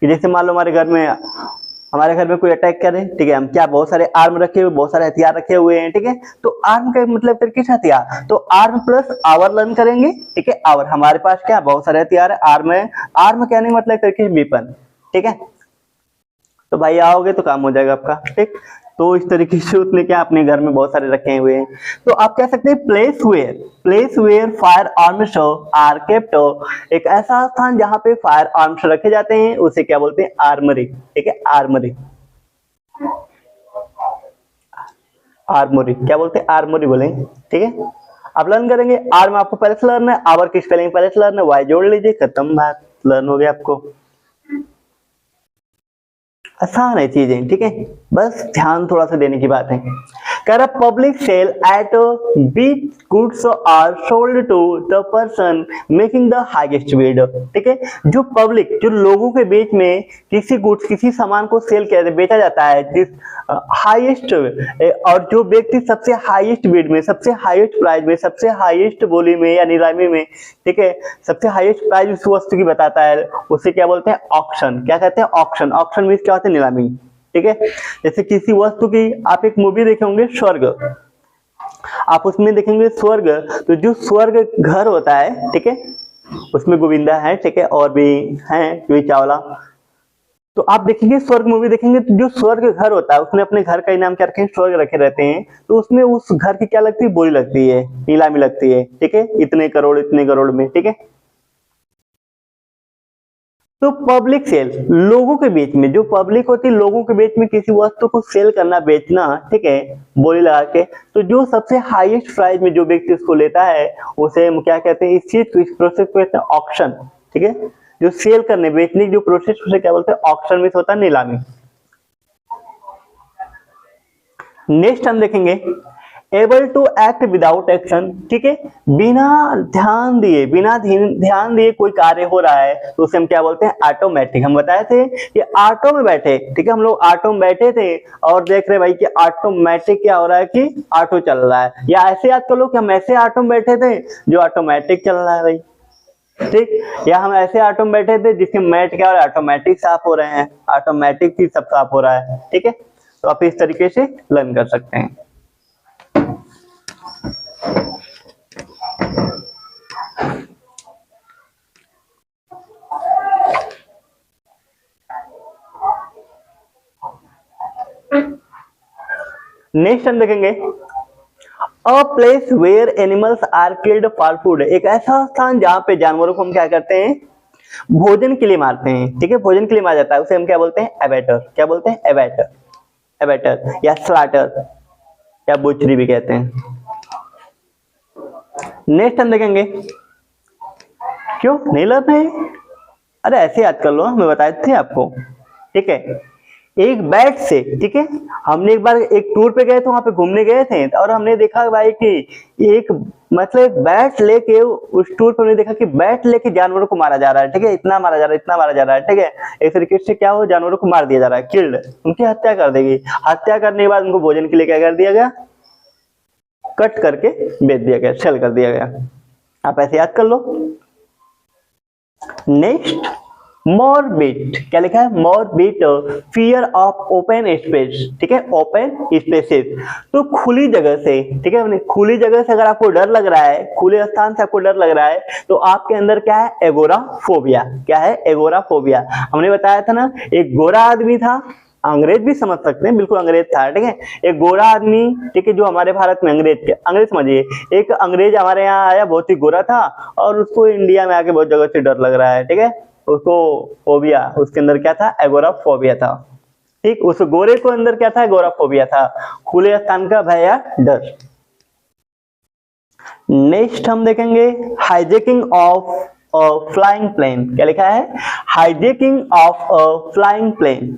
कि जैसे मान लो हमारे घर में कोई अटैक करे, ठीक है, हम क्या बहुत सारे आर्म रखे हुए, बहुत सारे हथियार रखे हुए हैं, ठीक है। तो आर्म का मतलब तरीके से हथियार। तो आर्म प्लस आवर लर्न करेंगे, ठीक है। आवर, हमारे पास क्या? बहुत सारे हथियार है, आर्म है। आर्म कहने का मतलब तरीके से वेपन, ठीक है। तो भाई आओगे तो काम हो जाएगा आपका, ठीक। तो इस तरीके से उसने क्या अपने घर में बहुत सारे रखे हुए हैं। तो आप कह सकते हैं place where firearms are kept, एक ऐसा स्थान जहां पे फायर आर्म्स रखे जाते हैं उसे क्या बोलते हैं? आर्मरी, ठीक है। आर्मरी, आर्मरी क्या बोलते हैं? आर्मरी बोलेंगे, ठीक है। आप लर्न करेंगे। आर्म आपको पहले से लर्न है, आवर की स्पेलिंग पहले से लर्न है, वाई जोड़ लीजिए, खत्म बात, लर्न हो गया आपको। आसान है चीजें, ठीक है, बस ध्यान थोड़ा सा देने की बात है। कह रहा public sale at which goods are sold to the person making the highest bid, ठीक है। जो पब्लिक, जो लोगों के बीच में किसी गुड्स, किसी सामान को सेल किया बेचा जाता है, जिस हाईएस्ट, और जो व्यक्ति सबसे हाईएस्ट बिड में, सबसे हाईएस्ट प्राइस में, सबसे हाईएस्ट बोली में या नीलामी में, ठीक है, सबसे हाईएस्ट प्राइस उस वस्तु की बताता है, उसे क्या बोलते हैं? ऑक्शन। क्या कहते हैं? ऑक्शन। ऑक्शन मीन्स क्या होता है? नीलामी, ठीक है। जैसे किसी वस्तु की आप एक मूवी देखे होंगे स्वर्ग, आप उसमें देखेंगे स्वर्ग, तो जो स्वर्ग घर होता है, ठीक है, उसमें गोविंदा है, ठीक है, और भी हैं जूही चावला। तो आप देखेंगे स्वर्ग मूवी देखेंगे तो जो स्वर्ग घर होता है उसने अपने घर का ही नाम क्या रखे? स्वर्ग रखे रहते हैं। तो उसमें उस घर की क्या लगती है? बोली लगती है, नीलामी लगती है, ठीक है, इतने करोड़ में, ठीक है। तो पब्लिक सेल, लोगों के बीच में, जो पब्लिक होती है लोगों के बीच में किसी वस्तु को सेल करना, बेचना, ठीक है, बोली लगा के, तो जो सबसे हाईएस्ट प्राइस में जो व्यक्ति उसको लेता है उसे हम क्या कहते हैं? इस चीज को, इस प्रोसेस को कहते हैं ऑक्शन, ठीक है। जो सेल करने, बेचने की जो प्रोसेस उसे क्या बोलते हैं? ऑक्शन में होता है नीलामी। नेक्स्ट हम देखेंगे able to act without action, ठीक है, बिना ध्यान दिए कोई कार्य हो रहा है तो उसे हम क्या बोलते हैं? ऑटोमेटिक। हम बताए थे कि ऑटो में बैठे, ठीक है, हम लोग ऑटो में बैठे थे और देख रहे भाई कि ऑटोमेटिक क्या हो रहा है कि ऑटो चल रहा है, या ऐसे याद कर लो कि हम ऐसे ऑटो में बैठे थे जो ऑटोमेटिक चल रहा है भाई, ठीक, या हम ऐसे ऑटो में बैठे थे जिसके मैट क्या हो रहा है? ऑटोमेटिक साफ हो रहे हैं, ऑटोमेटिक ही सब साफ हो रहा है, ठीक है। तो आप इस तरीके से लर्न कर सकते हैं। नेक्स्ट हम देखेंगे a place where animals are killed for food, एक ऐसा स्थान जहां पे जानवरों को हम क्या करते हैं? भोजन के लिए मारते हैं, ठीक है, भोजन के लिए मारा जाता है, उसे हम क्या बोलते हैं? एबैटर। क्या बोलते हैं? एबैटर। एबेटर या स्लाटर या बुचरी भी कहते हैं। नेक्स्ट हम देखेंगे, क्यों नहीं लर्न है, अरे ऐसे याद कर लो, मैं बताए थे आपको, ठीक है। एक बैट से, ठीक है, हमने एक बार एक टूर पे गए थे, वहां पे घूमने गए थे और हमने देखा भाई कि एक मतलब बैट लेके उस टूर पे हमने देखा कि बैट लेके जानवरों को मारा जा रहा है, ठीक है, इतना मारा जा रहा है, इतना मारा जा रहा है, ठीक है। एक तरीके से क्या हो, जानवरों को मार दिया जा रहा है, किल्ड, उनकी हत्या कर देगी। हत्या करने के बाद उनको भोजन के लिए क्या कर दिया गया, कट करके बेच दिया गया, सेल कर दिया गया। आप ऐसे याद कर लो। नेक्स्ट, मॉर्बिड, क्या लिखा है, morbid fear of open space, ठीक है, ओपन स्पेसेस, तो खुली जगह से, ठीक है, खुली जगह से अगर आपको डर लग रहा है, खुले स्थान से आपको डर लग रहा है, तो आपके अंदर क्या है, एगोराफोबिया। क्या है, एगोराफोबिया। हमने बताया था ना, एक गोरा आदमी था, अंग्रेज भी समझ सकते हैं, बिल्कुल अंग्रेज था, ठीक है, एक गोरा आदमी, ठीक है, जो हमारे भारत में अंग्रेज समझिए, एक अंग्रेज हमारे यहाँ आया, बहुत ही गोरा था और उसको इंडिया में आके बहुत जगह से डर लग रहा है, ठीक है, उसको फोबिया, उसके अंदर क्या था, एगोराफोबिया था, ठीक। उस गोरे को अंदर क्या था, एगोराफोबिया था, खुले स्थान का भय या डर। नेक्स्ट हम देखेंगे, हाईजैकिंग ऑफ फ्लाइंग प्लेन, क्या लिखा है, हाईजैकिंग ऑफ फ्लाइंग प्लेन,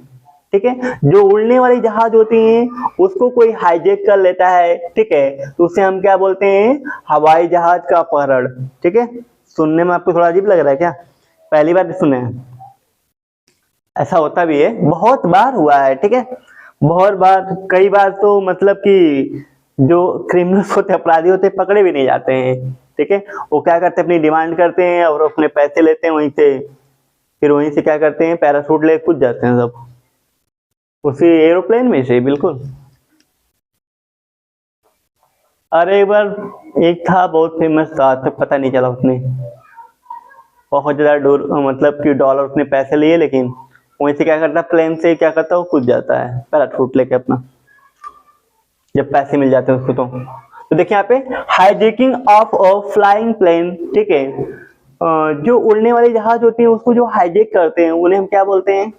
ठीक है, जो उड़ने वाली जहाज होती हैं उसको कोई हाईजैक कर लेता है, ठीक है, तो उसे हम क्या बोलते हैं, हवाई जहाज का अपहरण, ठीक है। सुनने में आपको थोड़ा अजीब लग रहा है क्या, पहली बार सुने हैं, ऐसा होता भी है, बहुत बार हुआ है, ठीक है, बहुत बार, कई बार तो मतलब कि जो क्रिमिनल्स होते, अपराधी होते, पकड़े भी नहीं जाते हैं, ठीक है, वो क्या करते हैं, अपनी डिमांड करते हैं और अपने पैसे लेते हैं वहीं से, फिर वहीं से क्या करते हैं, पैराशूट लेके कूद जाते हैं सब उसी एरोप्लेन में से, बिल्कुल। अरे एक बार एक था बहुत फेमस था, तो पता नहीं चला, उसने बहुत ज्यादा मतलब कि डॉलर उसने पैसे लिए, लेकिन वहीं से क्या करता, प्लेन से क्या करता, वो कूद जाता है पैराशूट लेके अपना, जब पैसे मिल जाते हैं उसको। तो देखिए यहाँ पे, hijacking of a flying plane, ठीक है, जो उड़ने वाली जहाज होती है उसको जो हाईजैक करते हैं उन्हें हम क्या बोलते हैं,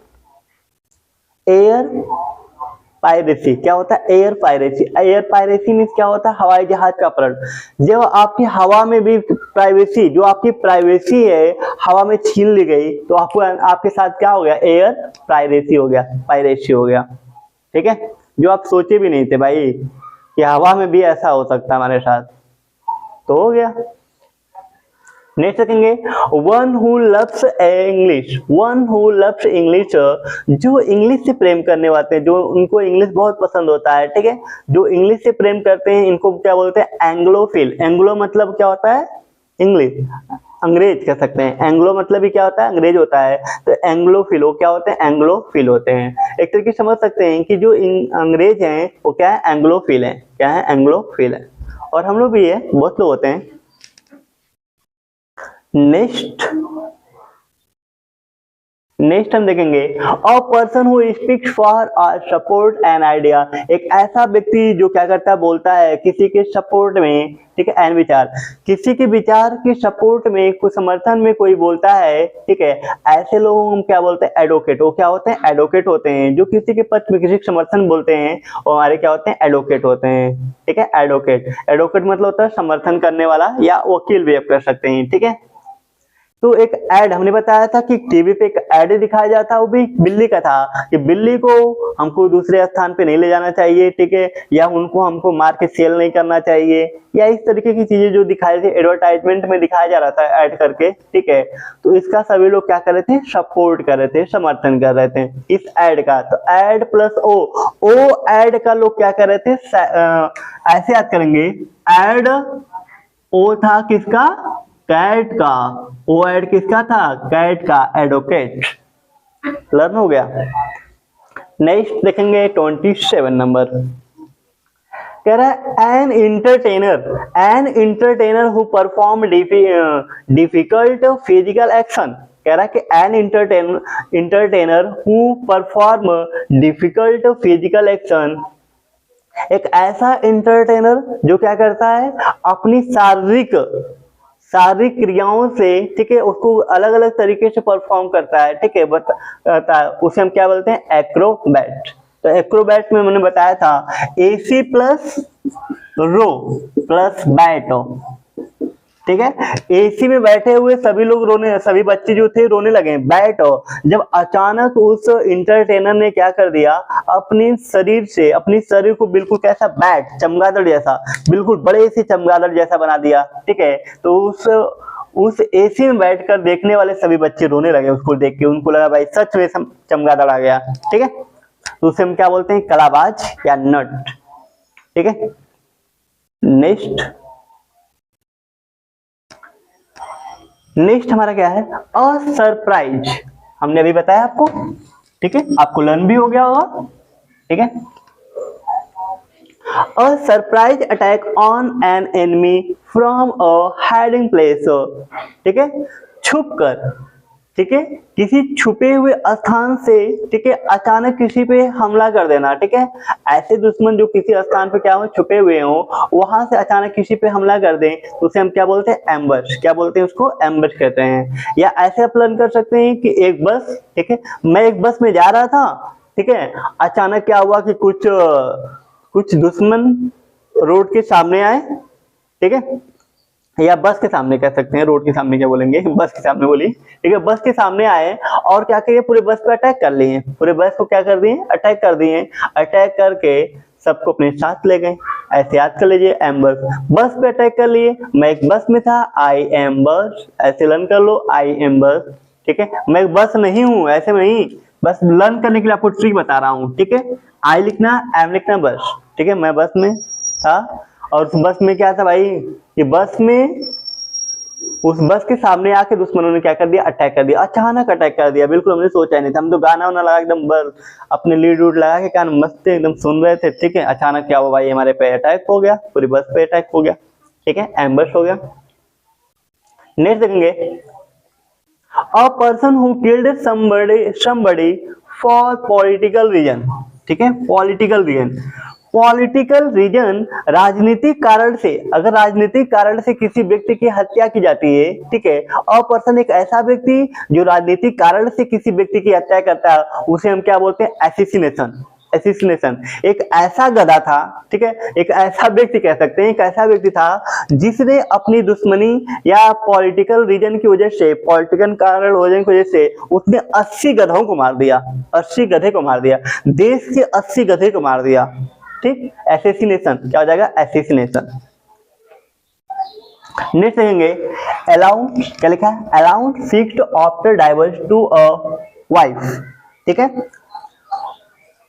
एयर पायरेसी। क्या होता है, air piracy. Air piracy means क्या होता है, हवाई जहाज का अपहरण। जब आपकी हवा में भी प्राइवेसी, जो आपकी प्राइवेसी है हवा में छीन ली गई, तो आपको, आपके साथ क्या हो गया, एयर पायरेसी हो गया, पायरेसी हो गया, ठीक है, जो आप सोचे भी नहीं थे भाई कि हवा में भी ऐसा हो सकता है हमारे साथ, तो हो गया। नेक्स्ट देखेंगे, one who loves English, one who loves English, जो इंग्लिश से प्रेम करने वाले हैं, जो उनको इंग्लिश बहुत पसंद होता है, ठीक है, जो इंग्लिश से प्रेम करते हैं इनको क्या बोलते हैं, एंग्लोफिल। एंग्लो मतलब क्या होता है, इंग्लिश, अंग्रेज कह सकते हैं, एंग्लो मतलब भी क्या होता है, अंग्रेज होता है, तो एंग्लोफिल वो क्या होते हैं, एंग्लोफिल होते हैं। एक तरीके समझ सकते हैं कि जो अंग्रेज हैं वो क्या है, एंग्लोफिल है, क्या है, एंग्लोफिल है, और हम लोग भी है, बहुत लोग होते हैं। नेक्स्ट हम देखेंगे, a person who speaks for support an idea, एक ऐसा व्यक्ति जो क्या करता है, बोलता है किसी के सपोर्ट में, ठीक है, एन विचार, किसी के विचार के सपोर्ट में, कुछ समर्थन में कोई बोलता है, ठीक है, ऐसे लोगों को हम क्या बोलते हैं, एडवोकेट। वो क्या होते हैं, एडवोकेट होते हैं, जो किसी के पक्ष में किसी के समर्थन बोलते हैं वो हमारे क्या होते हैं, एडवोकेट होते हैं, ठीक है, एडवोकेट। एडवोकेट मतलब होता है समर्थन करने वाला, या वकील भी आप कर सकते हैं, ठीक है। तो एक ऐड हमने बताया था कि टीवी पे एक ऐड दिखाया जाता, वो भी बिल्ली का था, कि बिल्ली को हमको दूसरे स्थान पे नहीं ले जाना चाहिए, ठीक है, या उनको हमको मार के सेल नहीं करना चाहिए, या इस तरीके की चीजें जो दिखाई थी एडवर्टाइजमेंट में दिखाया जा रहा था ऐड करके, ठीक है। तो इसका सभी लोग क्या कर रहे थे, सपोर्ट कर रहे थे, समर्थन कर रहे थे इस ऐड का। तो ऐड प्लस ओ ऐड का लोग क्या कर रहे थे, ऐसे याद करेंगे, ऐड ओ था किसका, कैट का, ओ ऐड किसका था, कैट का, एडवोकेट। लर्न हो गया। नेक्स्ट देखेंगे 27 नंबर, कह रहा है an entertainer who perform difficult physical action. कह रहा है कि an entertainer who perform difficult physical action, एक ऐसा इंटरटेनर जो क्या करता है, अपनी शारीरिक क्रियाओं से, ठीक है, उसको अलग अलग तरीके से परफॉर्म करता है, ठीक है, बताता है, उसे हम क्या बोलते हैं, एक्रोबैट। तो तो एक्रोबैट में मैंने बताया था AC प्लस रो प्लस बैट, ठीक है। AC में बैठे हुए सभी लोग रोने, सभी बच्चे जो थे रोने लगे, बैट जब अचानक उस इंटरटेनर ने क्या कर दिया, अपने शरीर को बिल्कुल कैसा, बैट चमगादड़ जैसा, बिल्कुल बड़े से चमगादड़ जैसा बना दिया, ठीक है। तो उस AC में बैठकर देखने वाले सभी बच्चे रोने लगे उसको देख के, उनको लगा भाई सच में चमगादड़ आ गया, ठीक है। तो उसे हम क्या बोलते हैं, कलाबाज या नट, ठीक है। नेक्स्ट हमारा क्या है, अ सरप्राइज, हमने अभी बताया आपको, ठीक है, आपको लर्न भी हो गया होगा, ठीक है। A surprise attack on an enemy from a hiding place, ठीक है, छुप कर, ठीक है, किसी छुपे हुए स्थान से, ठीक है, अचानक किसी पे हमला कर देना, ठीक है। ऐसे दुश्मन जो किसी स्थान पे क्या हो, छुपे हुए हो, वहां से अचानक किसी पे हमला कर दें तो उसे हम क्या बोलते हैं, एम्बश, क्या बोलते हैं उसको, एम्बश कहते हैं। या ऐसे आप प्लान कर सकते हैं कि एक बस, ठीक है, मैं एक बस में जा रहा था, ठीक है, अचानक क्या हुआ कि कुछ दुश्मन रोड के सामने आए, ठीक है, या बस के सामने कह सकते हैं, रोड के सामने क्या बोलेंगे, बस के सामने बोली, ठीक है, बस के सामने आए और क्या किए, पूरे बस पे अटैक कर लिए, पूरे बस को क्या कर दिए, अटैक कर दिए, अटैक करके सबको अपने साथ ले गए। ऐसे याद कर लीजिए, एम्बस, बस पे अटैक कर लिए, मैं एक बस में था, आई एम बस, ऐसे लर्न कर लो, आई एम बस, ठीक है, मैं एक बस नहीं हूँ, ऐसे नहीं, बस लर्न करने के लिए आपको ट्रिक बता रहा हूँ, ठीक है। आई लिखना, एम लिखना, बस, ठीक है, मैं बस में था और उस बस में क्या था भाई, ये बस में उस बस के सामने आके दुश्मनों ने क्या कर दिया, अटैक कर दिया, अचानक अटैक कर दिया, बिल्कुल हमने सोचा नहीं था, हम तो गाना वाना लगा एकदम बस अपने लीड उड लगा के कान मस्त एकदम सुन रहे थे, ठीक है। अचानक क्या हुआ भाई, हमारे पे अटैक हो गया, पूरी बस पे अटैक हो गया, ठीक है, एम्बस हो गया। नेक्स्ट देखेंगे, a person who killed somebody for political reason, ठीक है, पॉलिटिकल रीजन राजनीतिक कारण से, अगर राजनीतिक कारण से किसी व्यक्ति की हत्या की जाती है, ठीक है, और पर्सन एक ऐसा व्यक्ति जो राजनीतिक कारण से किसी व्यक्ति की हत्या करता है, उसे हम क्या बोलते हैं, एसिसिनेशन। एक ऐसा गधा था, ठीक है, एक ऐसा व्यक्ति कह सकते हैं, एक ऐसा व्यक्ति था जिसने अपनी दुश्मनी या पॉलिटिकल रीजन की वजह से, पॉलिटिकल कारण वजह की वजह से उसने 80 गधों को मार दिया, 80 गधे को मार दिया, देश के 80 गधे को मार दिया, ठीक, एसेसिनेशन, क्या हो जाएगा, एसेसिनेशन। नेक्स्ट देखेंगे, अलाउ, क्या लिखा है, allow fixed after divorce to a wife, ठीक है,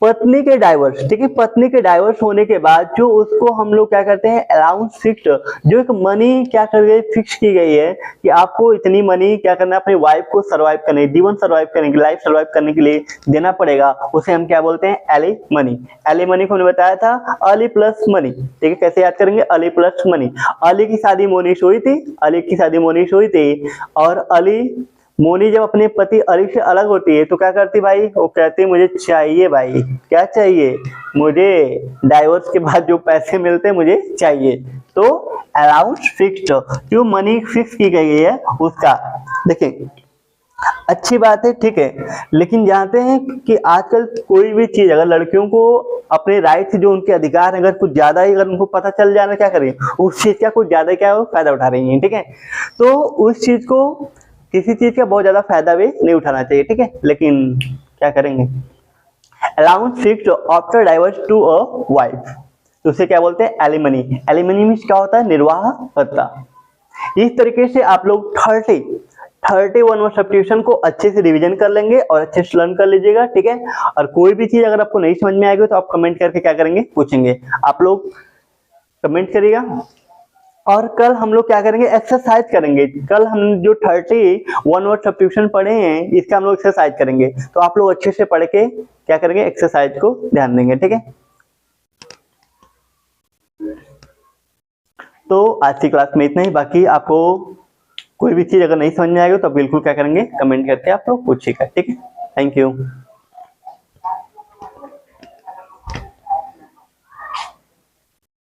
पत्नी के डाइवर्स, ठीक है, पत्नी के डाइवर्स होने के बाद जो उसको हम लोग क्या करते हैं, अलाउंस फिक्स्ड, जो एक मनी क्या कर गई, फिक्स की गई है कि आपको इतनी मनी क्या करना है, अपनी वाइफ को सर्वाइव करने, जीवन सर्वाइव करने की, लाइफ सर्वाइव करने के लिए देना पड़ेगा, उसे हम क्या बोलते हैं, एली मनी। एली मनी को हमने बताया था, अली प्लस मनी, ठीक है, कैसे याद करेंगे, अली प्लस मनी। अली की शादी मोनिश हुई थी, अली की शादी मोनिश हुई थी, और मोनी जब अपने पति अली से अलग होती है तो क्या करती भाई, वो कहती मुझे चाहिए भाई, क्या चाहिए, मुझे डाइवोर्स के बाद जो पैसे मिलते हैं मुझे चाहिए, तो अलाउंस फिक्स्ड, जो मनी फिक्स की गई है उसका। देखिए अच्छी बात है, ठीक है, लेकिन जानते हैं कि आजकल कोई भी चीज अगर लड़कियों को अपने राइट से, जो उनके अधिकार है, अगर कुछ ज्यादा ही अगर उनको पता चल जाना, क्या करें, उस चीज का कुछ ज्यादा क्या है, फायदा उठा रही है, ठीक है। तो उस चीज को, किसी चीज का बहुत ज्यादा फायदा भी नहीं उठाना चाहिए, ठीक है, लेकिन क्या करेंगे, allowance fixed after divorce to a wife, तो उसे क्या बोलते हैं, एलिमनी। एलिमनी मींस क्या होता है, निर्वाह भत्ता। इस तरीके से आप लोग 31 सब्स्टिट्यूशन को अच्छे से रिवीजन कर लेंगे और अच्छे से लर्न कर लीजिएगा, ठीक है। और कोई भी चीज अगर आपको नहीं समझ में आएगी तो आप कमेंट करके क्या करेंगे, पूछेंगे, आप लोग कमेंट करिएगा। और कल हम लोग क्या करेंगे, एक्सरसाइज करेंगे। कल हम जो 31 वर्ड सब्स्टिट्यूशन पढ़े हैं इसका हम लोग एक्सरसाइज करेंगे, तो आप लोग अच्छे से पढ़ के क्या करेंगे, एक्सरसाइज को ध्यान देंगे, ठीक है। तो आज की क्लास में इतना ही, बाकी आपको कोई भी चीज अगर नहीं समझ में आएगी तो बिल्कुल क्या करेंगे, कमेंट करके आप लोग पूछिएगा, ठीक है। Thank you.